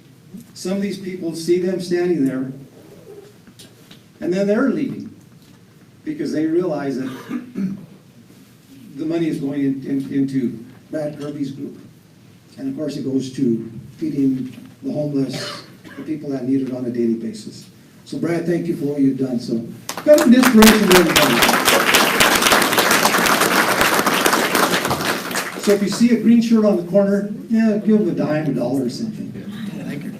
Some of these people see them standing there, and then they're leaving because they realize that the money is going into Brad Kirby's group. And of course it goes to feeding the homeless, the people that need it on a daily basis. So Brad, thank you for what you've done. So got an inspiration to everybody. So if you see a green shirt on the corner, yeah, give them a dime, $1 or something. Thank you.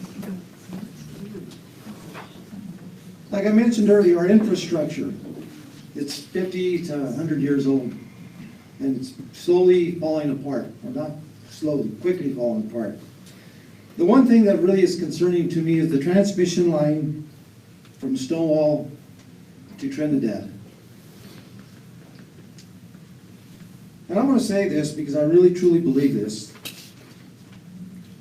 Like I mentioned earlier, our infrastructure, it's 50 to 100 years old, and it's slowly falling apart, or not slowly, quickly falling apart. The one thing that really is concerning to me is the transmission line from Stonewall to Trinidad. And I want to say this because I really truly believe this.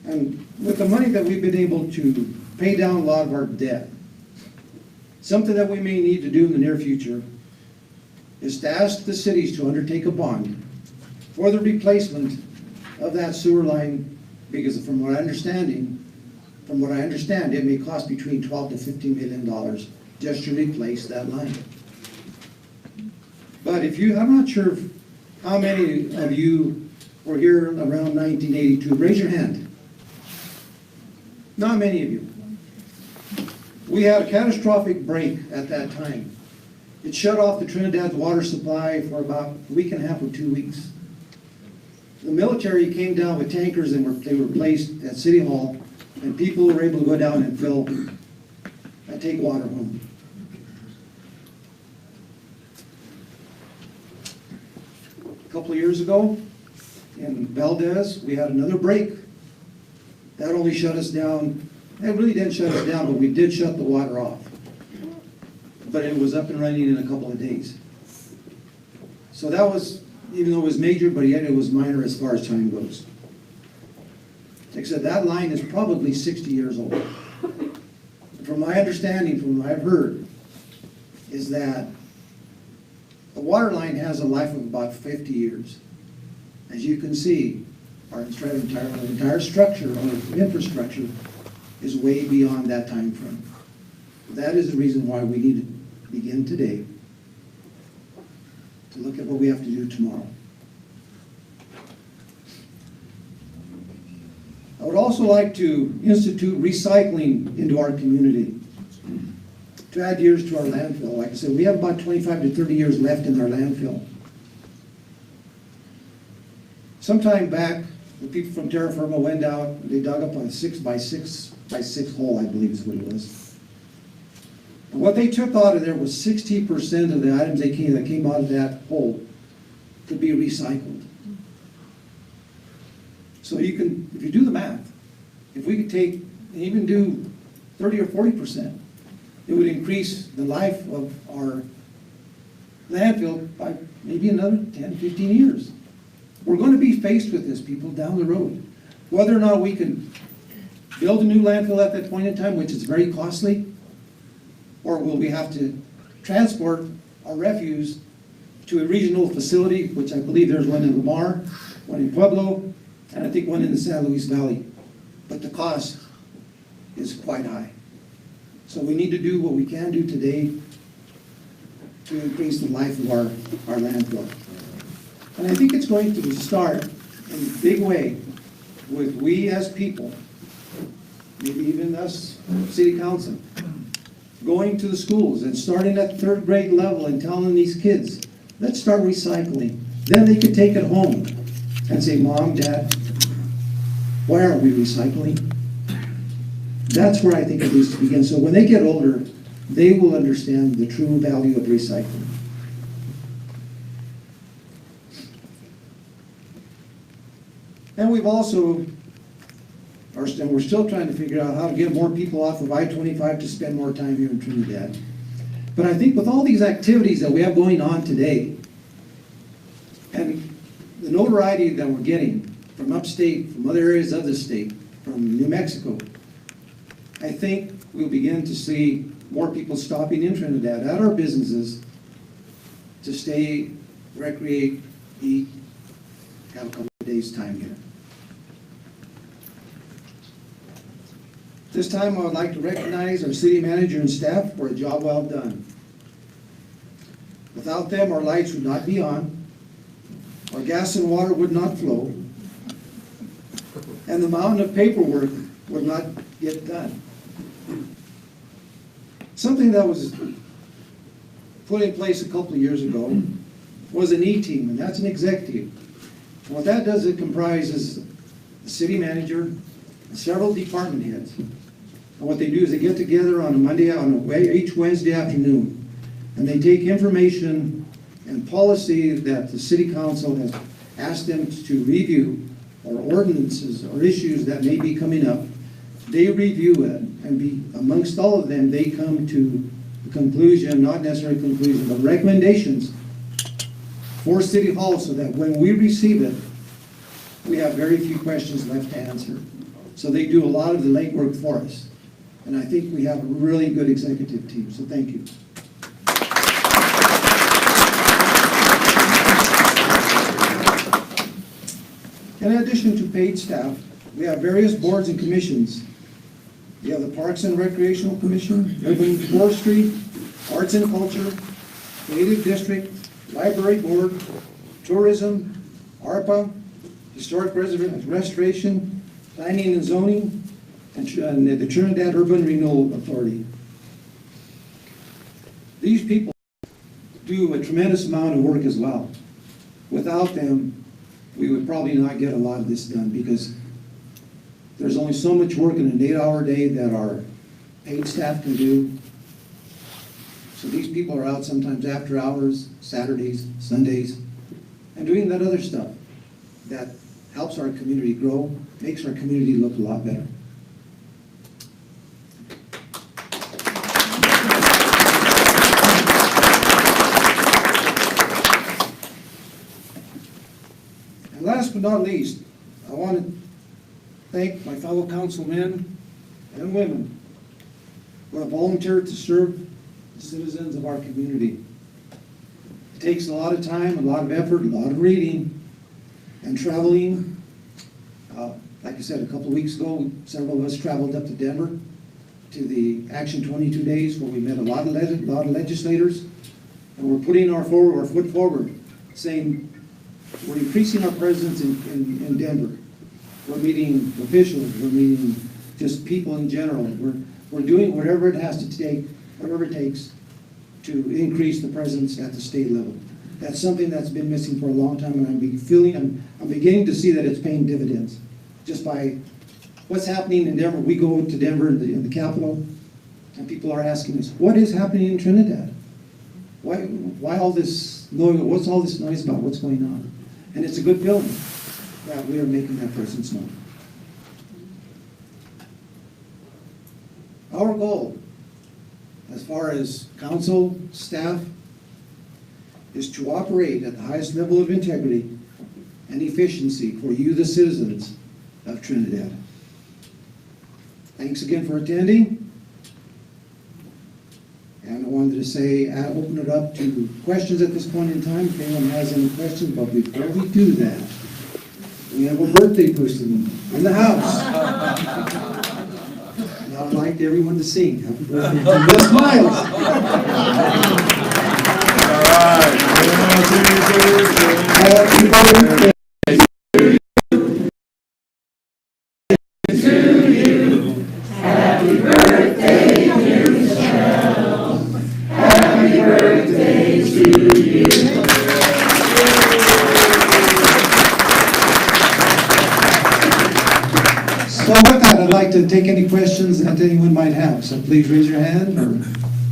And with the money that we've been able to pay down a lot of our debt, something that we may need to do in the near future is to ask the cities to undertake a bond for the replacement of that sewer line, because from what I understand, it may cost between $12 to $15 million just to replace that line. But I'm not sure how many of you were here around 1982. Raise your hand. Not many of you. We had a catastrophic break at that time. It shut off the Trinidad's water supply for about a week and a half or 2 weeks. The military came down with tankers and they were placed at City Hall, and people were able to go down and fill and take water home. A couple of years ago, in Valdez, we had another break. That only shut us down. It really didn't shut us down, but we did shut the water off. But it was up and running in a couple of days. So that was, even though it was major, but yet it was minor as far as time goes. Like I said, that line is probably 60 years old. From my understanding, from what I've heard, is that a water line has a life of about 50 years. As you can see, our entire structure, our infrastructure, is way beyond that time frame. That is the reason why we need to begin today to look at what we have to do tomorrow. I would also like to institute recycling into our community to add years to our landfill. Like I said, we have about 25 to 30 years left in our landfill. Sometime back, the people from Terra Firma went out, they dug up a 6x6 hole, I believe is what it was. And what they took out of there was 60% of the items that came out of that hole could be recycled. So you can, if you do the math, if we could take and even do 30 or 40%, it would increase the life of our landfill by maybe another 10, 15 years. We're going to be faced with this, people, down the road. Whether or not we can build a new landfill at that point in time, which is very costly, Or will we have to transport our refuse to a regional facility, which I believe there's one in Lamar, one in Pueblo, and I think one in the San Luis Valley. But the cost is quite high. So we need to do what we can do today to increase the life of our landfill. And I think it's going to start in a big way with we as people, maybe even us, city council, going to the schools and starting at third grade level and telling these kids, let's start recycling. Then they could take it home and say, Mom, Dad, why aren't we recycling? That's where I think it needs to begin. So when they get older, they will understand the true value of recycling. And we've also, and we're still trying to figure out how to get more people off of I-25 to spend more time here in Trinidad. But I think with all these activities that we have going on today, and the notoriety that we're getting from upstate, from other areas of the state, from New Mexico, I think we'll begin to see more people stopping in Trinidad at our businesses to stay, recreate, eat, have a couple of days' time here. This time I would like to recognize our city manager and staff for a job well done. Without them, our lights would not be on, our gas and water would not flow, and the mountain of paperwork would not get done. Something that was put in place a couple of years ago was an E-team, and that's an executive. And what that does, it comprises the city manager and several department heads. And what they do is they get together on a Monday, each Wednesday afternoon, and they take information and policy that the city council has asked them to review, or ordinances or issues that may be coming up. They review it, and amongst all of them, they come to a conclusion, not necessarily conclusion, but recommendations for City Hall so that when we receive it, we have very few questions left to answer. So they do a lot of the legwork for us. And I think we have a really good executive team, so thank you. In addition to paid staff, we have various boards and commissions. We have the Parks and Recreational Commission, Urban Forestry, Arts and Culture, Creative District, Library Board, Tourism, ARPA, Historic Restoration, Planning and Zoning, and the Trinidad Urban Renewal Authority. These people do a tremendous amount of work as well. Without them, we would probably not get a lot of this done because there's only so much work in an 8-hour day that our paid staff can do. So these people are out sometimes after hours, Saturdays, Sundays, and doing that other stuff that helps our community grow, makes our community look a lot better. And last but not least, I want to thank my fellow councilmen and women who have volunteered to serve the citizens of our community. It takes a lot of time, a lot of effort, a lot of reading and traveling. Like I said, a couple of weeks ago, several of us traveled up to Denver to the Action 22 days where we met a lot of legislators, and we're putting our foot forward, saying we're increasing our presence in Denver. We're meeting officials, we're meeting just people in general. We're doing whatever it has to take, whatever it takes to increase the presence at the state level. That's something that's been missing for a long time, and I'm beginning to see that it's paying dividends. Just by what's happening in Denver. We go to Denver in the capital, and people are asking us, what is happening in Trinidad? Why all this noise? What's all this noise about? What's going on? And it's a good feeling that we are making that presence known. Our goal, as far as council, staff, is to operate at the highest level of integrity and efficiency for you, the citizens of Trinidad. Thanks again for attending. wanted to say, open it up to questions at this point in time, if anyone has any questions, but before we do that, we have a birthday person in the house. Now I'd like everyone to sing happy birthday to Miss Miles. Happy birthday. So with that, I'd like to take any questions that anyone might have, so please raise your hand, or,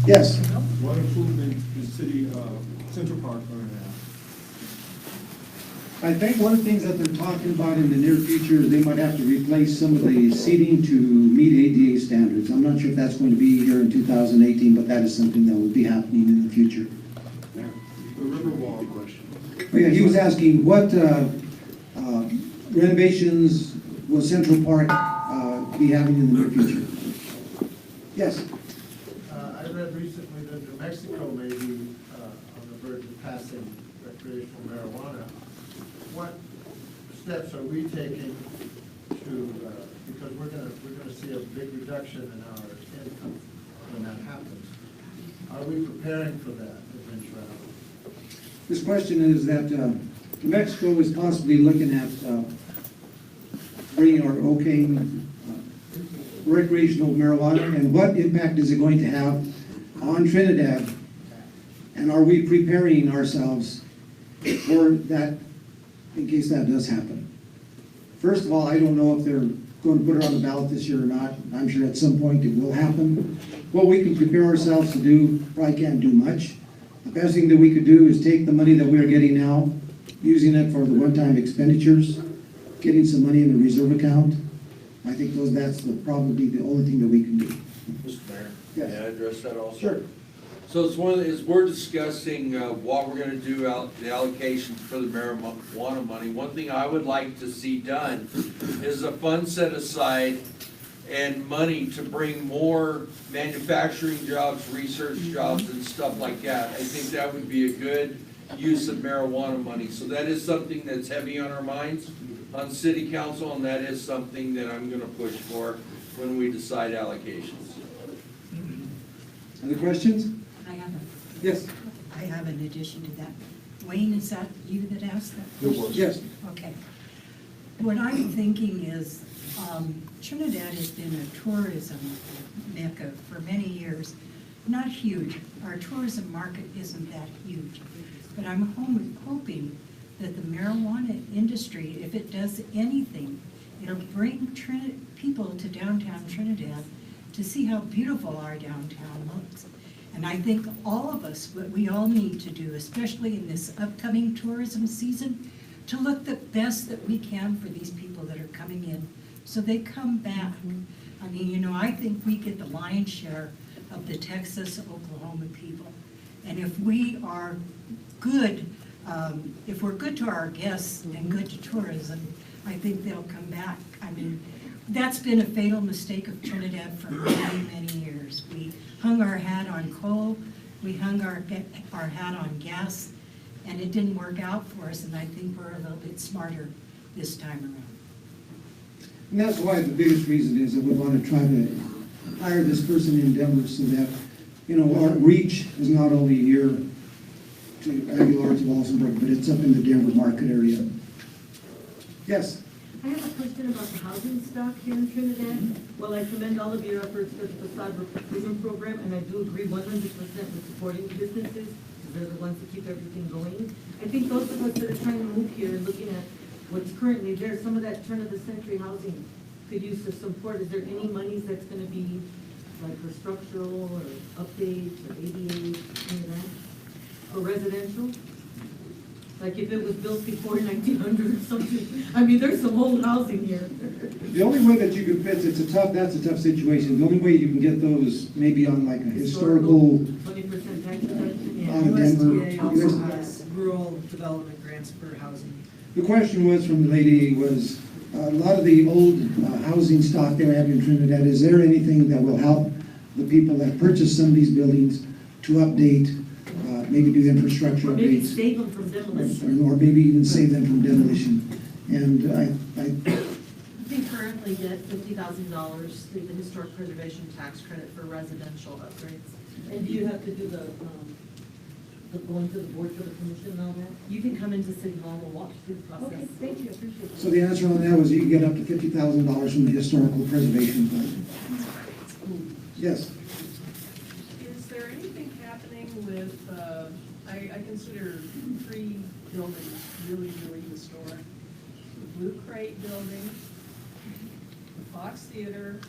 yes? What improvement is City Central Park going to have? I think one of the things that they're talking about in the near future is they might have to replace some of the seating to meet ADA standards. I'm not sure if that's going to be here in 2018, but that is something that will be happening in the future. The Riverwalk question. Oh, yeah, he was asking what renovations will Central Park be having in the near future? Yes? I read recently that New Mexico may be on the verge of passing recreational marijuana. What steps are we taking to, because we're gonna see a big reduction in our income when that happens. Are we preparing for that eventuality? This question is that New Mexico is possibly looking at bringing or okaying recreational marijuana, and what impact is it going to have on Trinidad? And are we preparing ourselves for that in case that does happen? First of all, I don't know if they're going to put it on the ballot this year or not. I'm sure at some point it will happen. What we can prepare ourselves to do, probably can't do much. The best thing that we could do is take the money that we are getting now, using it for the one-time expenditures, getting some money in the reserve account. I think that's probably the only thing that we can do. Mr. Mayor, Yes. may I address that also? Sure. So it's as we're discussing what we're gonna do the allocations for the marijuana money, one thing I would like to see done is a fund set aside and money to bring more manufacturing jobs, research jobs and stuff like that. I think that would be a good use of marijuana money. So that is something that's heavy on our minds on city council, and that is something that I'm gonna push for when we decide allocations. Other questions? I have Yes. an addition to that. Wayne, is that you that asked that? Yes. Okay. What I'm thinking is, Trinidad has been a tourism mecca for many years. Not huge. Our tourism market isn't that huge. But I'm hoping that the marijuana industry, if it does anything, it'll bring people to downtown Trinidad to see how beautiful our downtown looks. And I think all of us, what we all need to do, especially in this upcoming tourism season, to look the best that we can for these people that are coming in, so they come back. I mean, I think we get the lion's share of the Texas, Oklahoma people. And if we are good, if we're good to our guests and good to tourism, I think they'll come back. I mean, that's been a fatal mistake of Trinidad for many, many years. We hung our hat on coal, we hung our hat on gas, and it didn't work out for us, and I think we're a little bit smarter this time around. And that's why the biggest reason is that we want to try to hire this person in Denver so that, our reach is not only here to Aguilar, to Walsenburg, but it's up in the Denver market area. Yes? I have a question about the housing stock here in Trinidad. Well, I commend all of your efforts for the facade improvement program, and I do agree 100% with supporting the businesses, because they're the ones that keep everything going. I think those of us that are trying to move here and looking at what's currently there, some of that turn-of-the-century housing could use some support. Is there any monies that's going to be like for structural or updates or ADA, any of that? Or residential? Like if it was built before 1900 or something. I mean, there's some old housing here. The only way that you can fit, that's a tough situation. The only way you can get those maybe on like a historical 20% tax deduction. out of Denver. USDA also has rural development grants for housing. The question was from the lady was, a lot of the old housing stock they have in Trinidad, is there anything that will help the people that purchase some of these buildings to update, maybe do infrastructure Maybe updates. save them from demolition. Or maybe even save them from demolition. And We currently get $50,000 through the historic preservation tax credit for residential upgrades. And do you have to do the going to the board for the permission and all that? You can come into City Hall and we'll walk you through the Okay, process. thank you, appreciate it. so the answer on that was you can get up to $50,000 from the historical preservation fund. Yes. Is there anything happening with, I consider three buildings really, really historic. The Blue Crate building, the Fox Theater,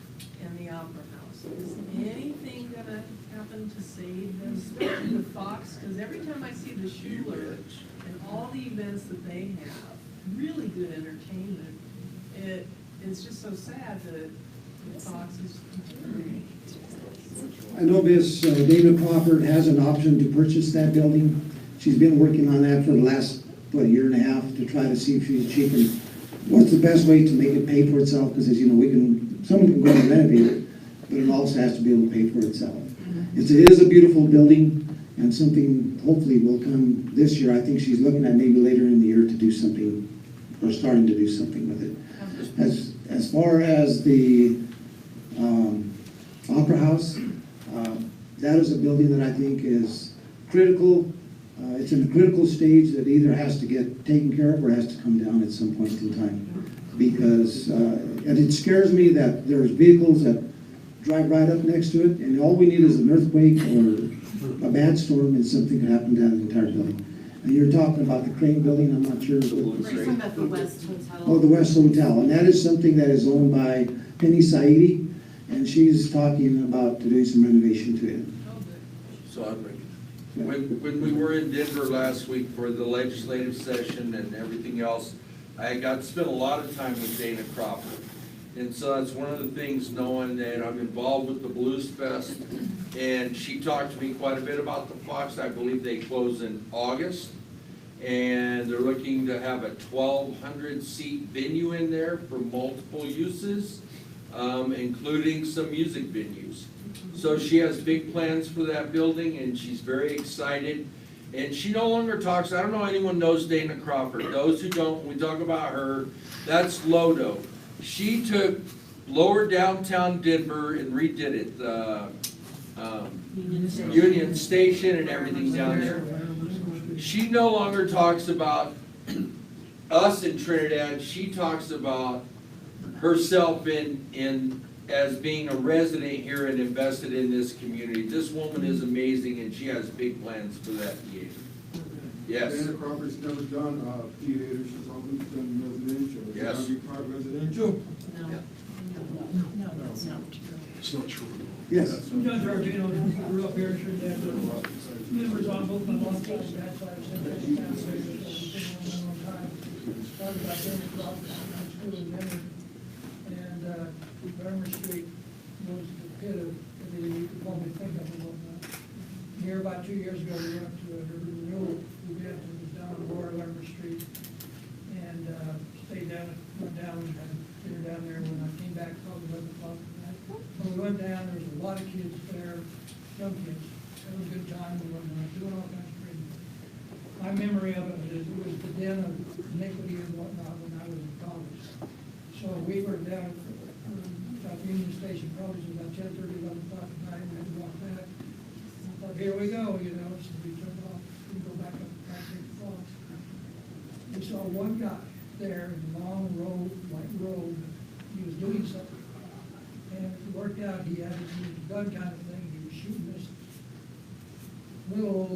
and the Opera House. Is anything gonna happen to save them, especially the Fox? Because every time I see the Schuler and all the events that they have, really good entertainment, it's just so sad that the Fox is continuing. I know Ms. Dana Crawford has an option to purchase that building. She's been working on that for the last, year and a half to try to see if she can, what's the best way to make it pay for itself? Because as you know, someone can go and renovate it, but it also has to be able to pay for itself. It is a beautiful building and something hopefully will come this year. I think she's looking at maybe later in the year to do something, or starting to do something with it. As far as the Opera House, that is a building that I think is critical. It's in a critical stage that either has to get taken care of or has to come down at some point in time. Because, and it scares me that there's vehicles that drive right up next to it, and all we need is an earthquake or a bad storm and something could happen to that entire building. And you're talking about the Crane building, I'm not sure. We're talking about the West Hotel. Oh, the West Hotel, and that is something that is owned by Penny Saidi, and she's talking about doing some renovation to it. So when we were in Denver last week for the legislative session and everything else, I got to spend a lot of time with Dana Crawford. And so that's one of the things, knowing that I'm involved with the Blues Fest. And she talked to me quite a bit about the Fox. I believe they close in August. And they're looking to have a 1,200 seat venue in there for multiple uses, including some music venues. So she has big plans for that building and she's very excited. And she no longer talks, I don't know anyone knows Dana Crawford. Those who don't, we talk about her, that's Lodo. She took lower downtown Denver and redid it, Union Station and everything down there. She no longer talks about us in Trinidad, she talks about herself as being a resident here and invested in this community. This woman is amazing and she has big plans for that theater. Yes. Dana Crawford's never done theater, she's always done residential. Yes. Is it gonna be part residential? No. No, that's not true. It's not true. Yes. I'm John Tarantino, grew up here in Trinidad, members on both my mom's side and dad's side, Started by Dennis Crawford, I'm school in Denver, and Farmer Street was the pit of everything you could probably think of and whatnot. Here, about 2 years ago, we went to a renewal event, it was down on Lower Farmer Street, and stayed down, went down and had dinner down there. When I came back, probably 11 o'clock at night. When we went down, there was a lot of kids there, young kids, having a good time, and whatnot, doing all kinds of crazy. My memory of it is it was the den of iniquity and whatnot when I was in college. So we were down at Union Station, probably about 10:30, 11 o'clock at night, and we had to walk back. I thought, here we go, so we turned off, we go back up to the Falls. We saw one guy there in a long robe, white robe, he was doing something. And it worked out, he had this gun kind of thing, he was shooting this little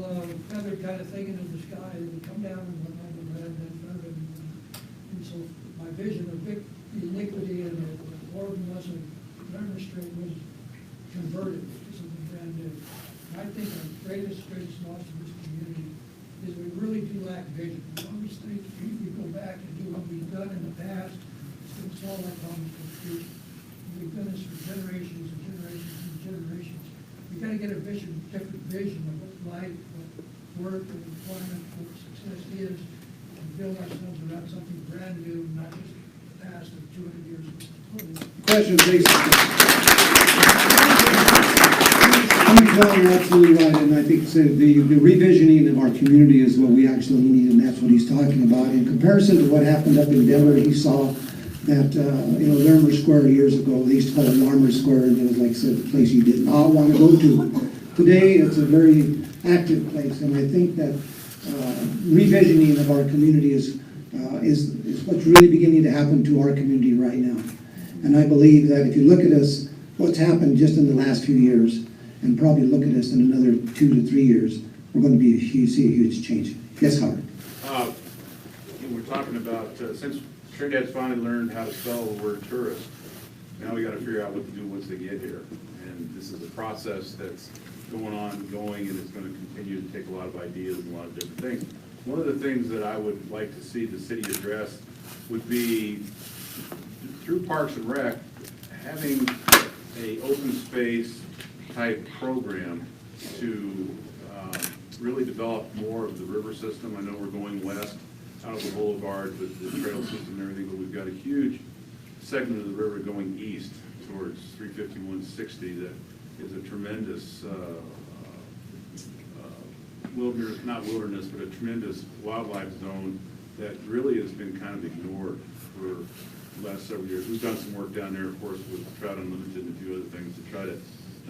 feather kind of thing into the sky, and it would come down and went over the head and then feather. And so my vision of the iniquity and the horribleness of Farmer Street was converted to something brand new. And I think our greatest loss in this community is we really do lack vision. We always think we go back and do what we've done in the past, it's all like almost complete. We've done this for generations and generations and generations. We gotta get a vision, different vision of what life, what work and employment, what success is, and build ourselves around something brand new, not just the past of 200 years. Question, please. You're absolutely right, and I think so the revisioning of our community is what we actually need, and that's what he's talking about. In comparison to what happened up in Denver, he saw that, Lerner Square years ago, they used to call it Larmer Square, and it was, like I said, a place you did not want to go to. Today, it's a very active place, and I think that revisioning of our community is what's really beginning to happen to our community right now. And I believe that if you look at us, what's happened just in the last few years, and probably look at us in another 2 to 3 years, we're going to see a huge change. Yes, Howard? We're talking about, since Trinidad's finally learned how to spell the word tourist, now we got to figure out what to do once they get here. And this is a process that's going, and it's going to continue to take a lot of ideas and a lot of different things. One of the things that I would like to see the city address would be, through Parks and Rec, having a open space type program to really develop more of the river system. I know we're going west out of the boulevard with the trail system and everything, but we've got a huge segment of the river going east towards 35160 that is a tremendous wilderness, not wilderness, but a tremendous wildlife zone that really has been kind of ignored for the last several years. We've done some work down there, of course, with Trout Unlimited and a few other things to try to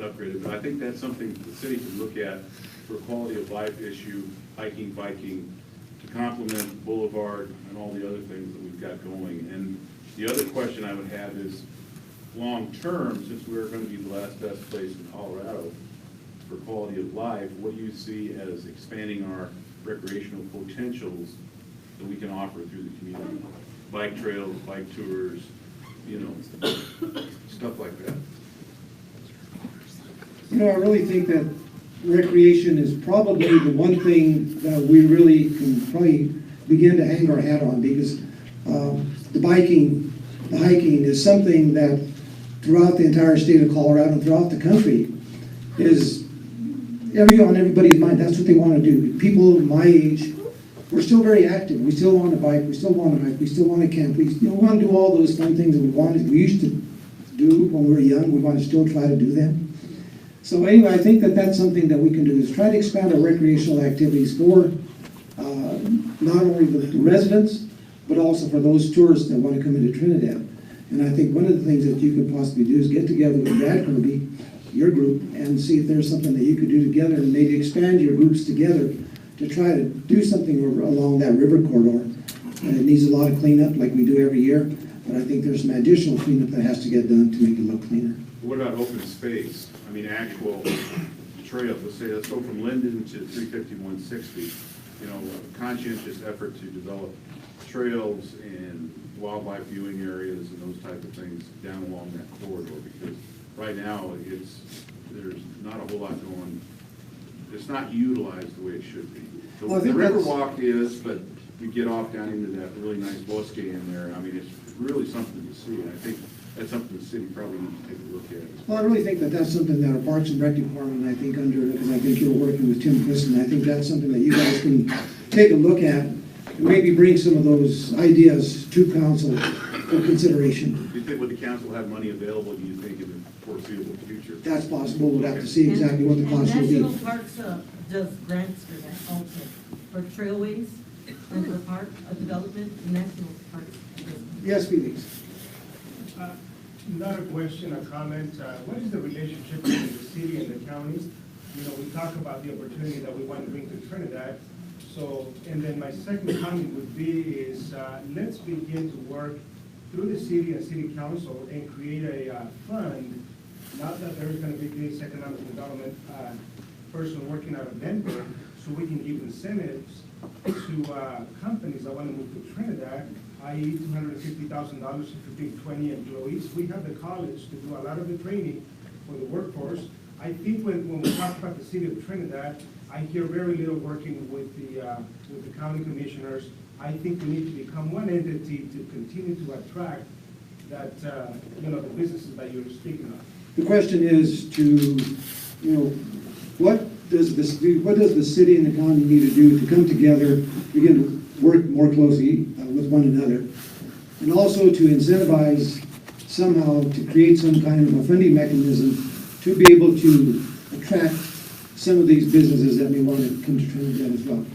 upgrade it. But I think that's something the city can look at for a quality of life issue, hiking, biking, to complement the boulevard and all the other things that we've got going. And the other question I would have is, long-term, since we're going to be the last best place in Colorado for quality of life, what do you see as expanding our recreational potentials that we can offer through the community? Bike trails, bike tours, stuff like that. I really think that recreation is probably the one thing that we really can probably begin to hang our hat on, because the biking, the hiking is something that throughout the entire state of Colorado and throughout the country is on everybody's mind. That's what they want to do. People my age, we're still very active. We still want to bike. We still want to hike. We still want to camp. We want to do all those fun things that we used to do when we were young. We want to still try to do them. So anyway, I think that that's something that we can do, is try to expand our recreational activities for not only the residents, but also for those tourists that want to come into Trinidad. And I think one of the things that you could possibly do is get together with Brad Kirby, your group, and see if there's something that you could do together, and maybe expand your groups together to try to do something along that river corridor. And it needs a lot of cleanup like we do every year, but I think there's some additional cleanup that has to get done to make it look cleaner. What about open space? I mean, actual trails. Let's go from Linden to 35160. A conscientious effort to develop trails and wildlife viewing areas and those type of things down along that corridor, because right now there's not a whole lot going. It's not utilized the way it should be. The Riverwalk is, but you get off down into that really nice bosque in there. I mean, it's really something to see, and I think that's something the city probably needs to take a look at. Well, I really think that that's something that our Parks and Rec department, I think because I think you're working with Tim Christen, I think that's something that you guys can take a look at and maybe bring some of those ideas to council for consideration. Do you think, would the council have money available, do you think, in the foreseeable future? That's possible. We'll have to see exactly what the cost will be. National Parks does grants for that also, for trailways and for park development, National Parks. Yes, Felix. Not a question, a comment. What is the relationship between the city and the county? We talk about the opportunity that we want to bring to Trinidad. So, and then my second comment would be is let's begin to work through the city and city council and create a fund. Not that there is going to be this economic development person working out of Denver, so we can give incentives to companies that want to move to Trinidad, i.e. $250,000 if you take 20 employees. We have the college to do a lot of the training for the workforce. I think when we talk about the city of Trinidad, I hear very little working with the county commissioners. I think we need to become one entity to continue to attract that, the businesses that you're speaking of. The question is what does the city and the county need to do to come together, begin to work more closely with one another, and also to incentivize somehow to create some kind of a funding mechanism to be able to attract some of these businesses that may want to come to Trinidad as well.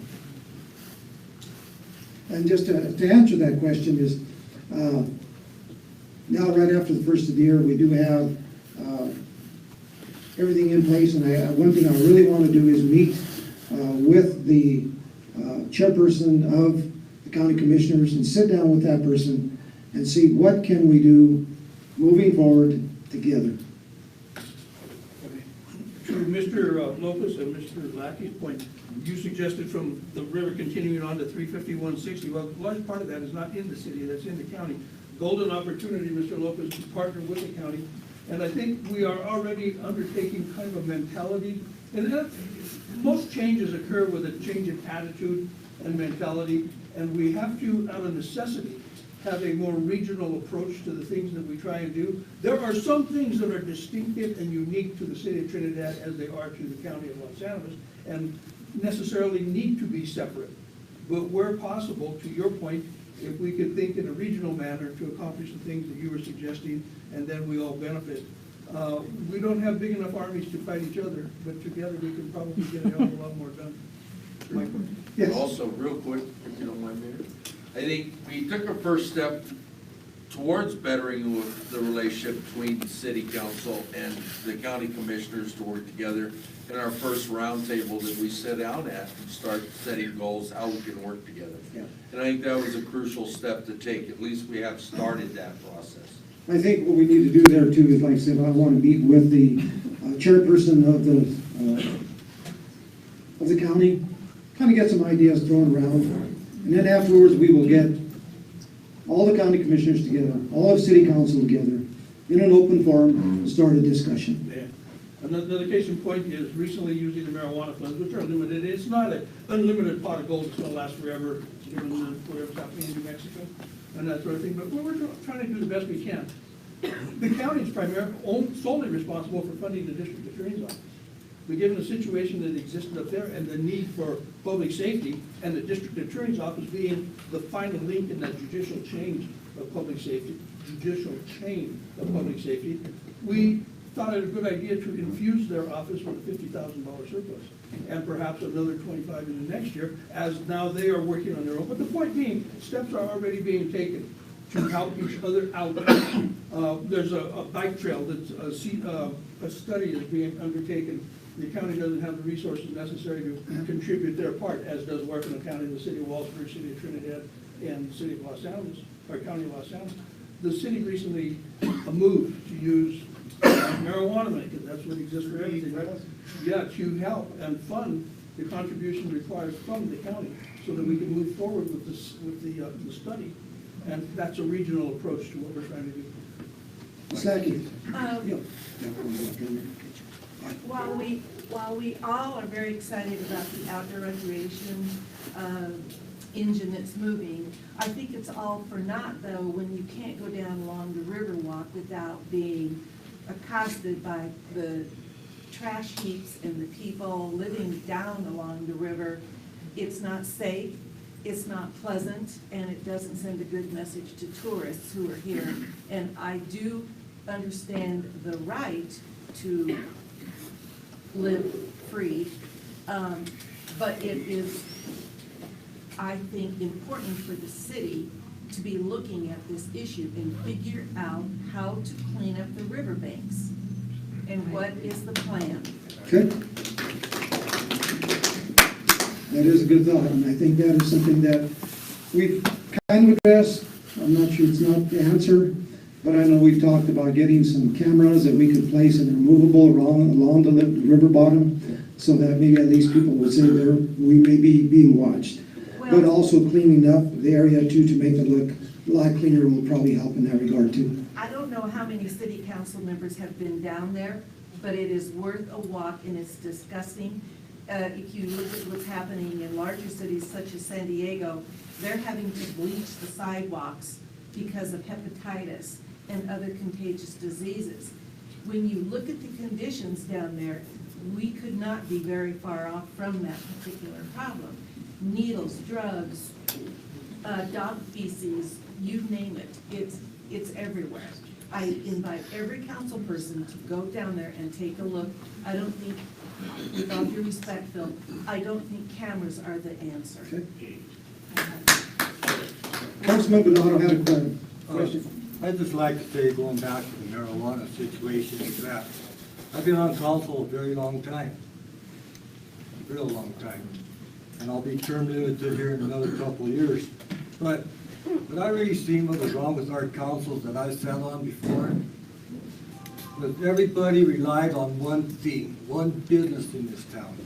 And just to answer that question is, now right after the first of the year, we do have everything in place, and one thing I really want to do is meet with the chairperson of the county commissioners and sit down with that person and see what can we do moving forward together. To Mr. Lopez and Mr. Lackey's point, you suggested from the river continuing on to 35160. Well, a large part of that is not in the city, that's in the county. Golden opportunity, Mr. Lopez, to partner with the county. And I think we are already undertaking kind of a mentality. And most changes occur with a change in attitude and mentality. And we have to, out of necessity, have a more regional approach to the things that we try and do. There are some things that are distinctive and unique to the city of Trinidad as they are to the county of Los Angeles, and necessarily need to be separate. But where possible, to your point, if we could think in a regional manner to accomplish the things that you were suggesting, and then we all benefit. We don't have big enough armies to fight each other, but together we can probably get a hell of a lot more done. Michael? Yes. Also, real quick, if you don't mind, Mayor, I think we took a first step towards bettering the relationship between the city council and the county commissioners to work together in our first roundtable that we set out at and start setting goals, how we can work together. Yeah. And I think that was a crucial step to take. At least we have started that process. I think what we need to do there too is, like I said, I want to meet with the chairperson of the county, kind of get some ideas thrown around, and then afterwards we will get all the county commissioners together, all of city council together, in an open forum, and start a discussion. Yeah. Another case in point is recently using the marijuana funds, which are limited. It's not an unlimited pot of gold that's going to last forever, given whatever's happening in New Mexico and that sort of thing. But we're trying to do the best we can. The county is solely responsible for funding the district attorney's office. But given the situation that existed up there and the need for public safety and the district attorney's office being the final link in that judicial chain of public safety, we thought it a good idea to infuse their office with a $50,000 surplus and perhaps another 25 in the next year, as now they are working on their own. But the point being, steps are already being taken to help each other out. There's a bike trail that's a study is being undertaken. The county doesn't have the resources necessary to contribute their part, as does Huerfano County, the city of Wallsburg, city of Trinidad, and the city of Los Angeles, or county of Los Angeles. The city recently moved to use marijuana money, because that's what exists for everything, right? Yeah, to help and fund the contribution required from the county, so that we can move forward with this, with the study. And that's a regional approach to what we're trying to do. Slacky. While we all are very excited about the outdoor recreation engine that's moving, I think it's all for naught though when you can't go down along the river walk without being accosted by the trash heaps and the people living down along the river. It's not safe, it's not pleasant, and it doesn't send a good message to tourists who are here. And I do understand the right to live free, but it is, I think, important for the city to be looking at this issue and figure out how to clean up the riverbanks and what is the plan. Okay. That is a good thought, and I think that is something that we've kind of addressed. I'm not sure it's not the answer, but I know we've talked about getting some cameras that we could place and removable along the river bottom, so that maybe at least people will say we may be being watched. But also cleaning up the area too, to make it look a lot cleaner, will probably help in that regard too. I don't know how many city council members have been down there, but it is worth a walk, and it's disgusting. If you look at what's happening in larger cities such as San Diego, they're having to bleach the sidewalks because of hepatitis and other contagious diseases. When you look at the conditions down there, we could not be very far off from that particular problem. Needles, drugs, dog feces, you name it, it's everywhere. I invite every council person to go down there and take a look. I don't think, with all due respect, Phil, I don't think cameras are the answer. Councilman Bernardo had a question. I'd just like to say, going back to the marijuana situation, is that I've been on council a very long time, a real long time, and I'll be term limited here in another couple of years. But what I really seen what was wrong with our councils that I sat on before was everybody relied on one thing, one business in this town.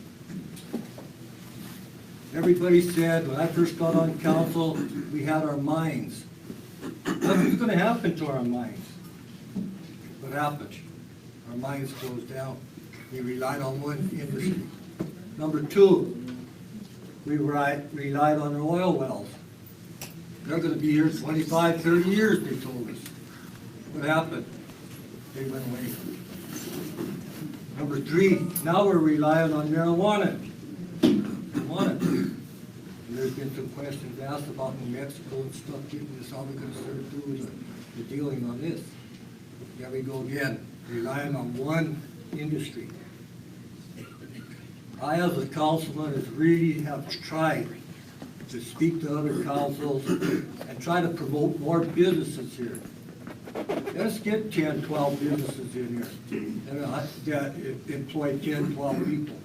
Everybody said, when I first got on council, we had our mines. Nothing's gonna happen to our mines. What happened? Our mines closed down. We relied on one industry. Number two, we relied on our oil wells. They're gonna be here 25, 30 years, they told us. What happened? They went away. Number three, now we're relying on marijuana. And there's been some questions asked about New Mexico and stuff, getting this, how we're gonna start doing the dealing on this. There we go again, relying on one industry. I, as a councilman, really have tried to speak to other councils and try to promote more businesses here. Let's get 10, 12 businesses in here that employ 10, 12 people.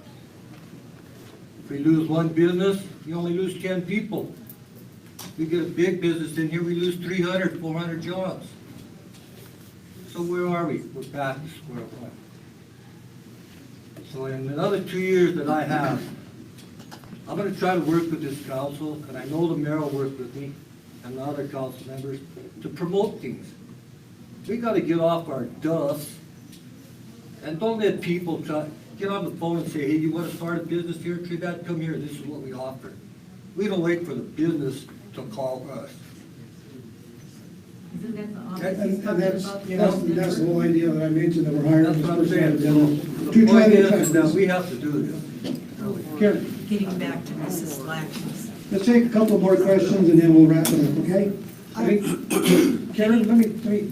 If we lose one business, you only lose 10 people. We get a big business in here, we lose 300, 400 jobs. So where are we? We're back to square one. So in another 2 years that I have, I'm gonna try to work with this council, and I know the mayor will work with me and the other council members to promote things. We gotta get off our duffs and don't let people get on the phone and say, hey, you wanna start a business here in Trinidad? Come here, this is what we offer. We don't wait for the business to call us. Isn't that the And office? that's the whole idea that I mentioned, that we're hiring That's this what I'm person. saying. So the point is that we have to do this. Really. Karen, Getting back to Mrs. Lackey's. let's take a couple more questions and then we'll wrap it up, okay? Karen,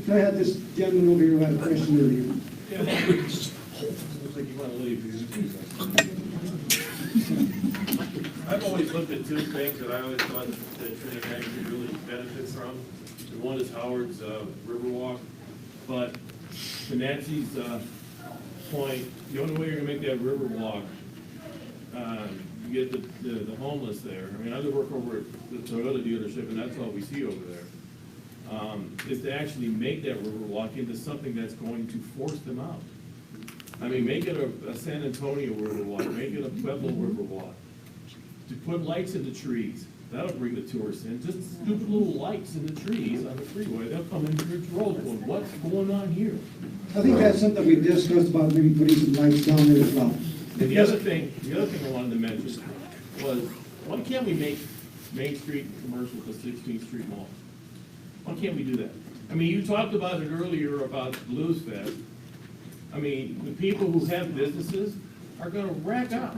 can I have this gentleman over here who had a question earlier? Looks like you want to leave. I've always looked at two things that I always thought that Trinidad could really benefit from. And one is Howard's Riverwalk, but to Nancy's point, the only way you're gonna make that Riverwalk, you get the homeless there. I mean, I work over at the Toyota dealership, and that's all we see over there. Is to actually make that Riverwalk into something that's going to force them out. I mean, make it a San Antonio Riverwalk, make it a Pueblo Riverwalk. To put lights in the trees, that'll bring the tourists in. Just stupid little lights in the trees on the freeway, they'll come in Ridge Road going, what's going on here? I think that's something we've discussed about maybe putting some lights down there as well. And the other thing I wanted to mention was, why can't we make Main Street commercial to 16th Street Mall? Why can't we do that? I mean, you talked about it earlier about Blues Fest. I mean, the people who have businesses are gonna rack up,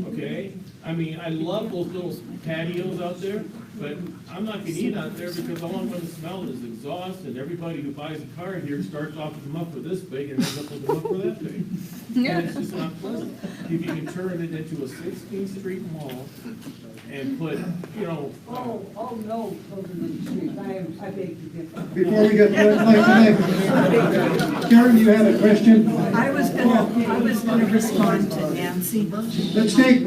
okay? I mean, I love those little patios out there, but I'm not gonna eat out there because all I'm gonna smell is exhaust, and everybody who buys a car here starts off with a muffler this big and ends up with a muffler that big. And it's just not pleasant. If you can turn it into a 16th Street mall and put, you know. Oh, no, children in the streets, I beg to differ. Before we get to that, Karen, you had a question? I was gonna respond to Nancy. Let's take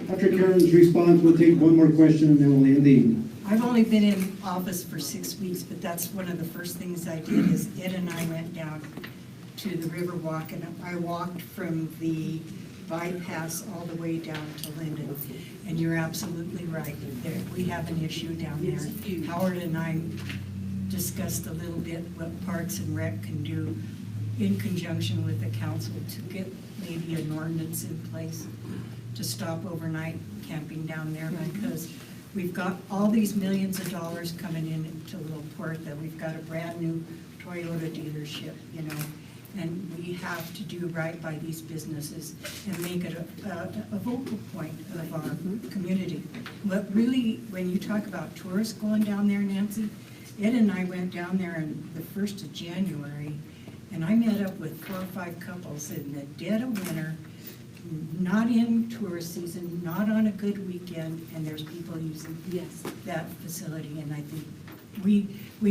after Karen's response, we'll take one more question and then we'll end the evening. I've only been in office for 6 weeks, but that's one of the first things I did is Ed and I went down to the Riverwalk, and I walked from the bypass all the way down to Linden. And you're absolutely right, we have an issue down there. Howard and I discussed a little bit what Parks and Rec can do in conjunction with the council to get maybe an ordinance in place to stop overnight camping down there, because we've got all these millions of dollars coming into Little Port, that we've got a brand new Toyota dealership, you know, and we have to do right by these businesses and make it a vocal point of our community. But really, when you talk about tourists going down there, Nancy, Ed and I went down there on the 1st of January, and I met up with 4 or 5 couples in the dead of winter, not in tourist season, not on a good weekend, and there's people using that facility, and I think we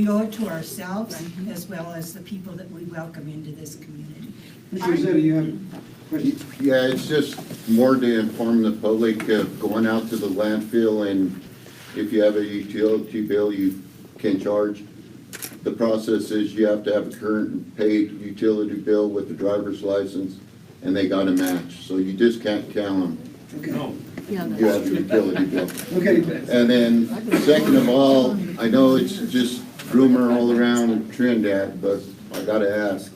owe it to ourselves as well as the people that we welcome into this community. Mr. Rossetti, you have a question? Yeah, it's just more to inform the public of going out to the landfill, and if you have a utility bill, you can charge. The process is you have to have a current paid utility bill with the driver's license, and they got to match, so you just can't count them. Yeah, You have a utility bill. Okay. And then, second of all, I know it's just rumor all around Trinidad, but I gotta ask,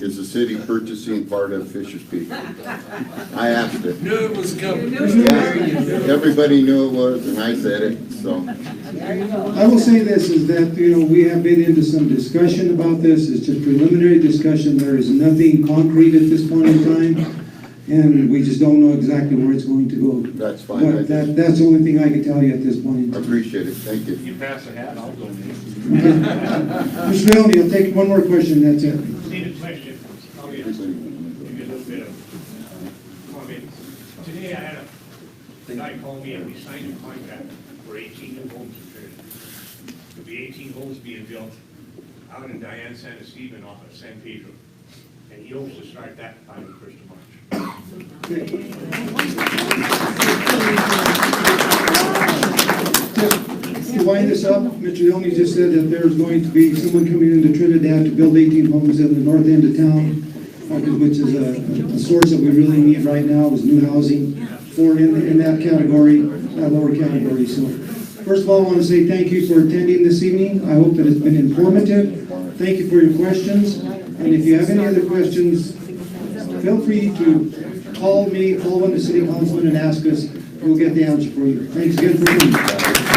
is the city purchasing part of Fisher's Peak? I asked it. Knew it was coming. Yeah, everybody knew it was, and I said it, so. I will say this, is that, we have been into some discussion about this. It's just preliminary discussion. There is nothing concrete at this point in time, and we just don't know exactly where it's going to go. That's fine. But that's the only thing I can tell you at this point in I time. appreciate it, thank you. You pass the hat, I'll donate. Mr. Leone, I'll take one more question, that's it. Same question. I'll give you a little bit of comment. Today I had a guy call me and we signed a contract for 18 new homes in Trinidad. There'll be 18 homes being built out in Diane San Esteban off of San Pedro. And he hopes to start that by the 1st of March. To wind this up, Mr. Leone just said that there's going to be someone coming into Trinidad to build 18 homes in the north end of town, which is a source that we really need right now, is new housing for in that category, that lower category. So, first of all, I want to say thank you for attending this evening. I hope that it's been informative. Thank you for your questions. And if you have any other questions, feel free to call me, call one of the city councilmen and ask us. We'll get the answer for you. Thanks again for coming.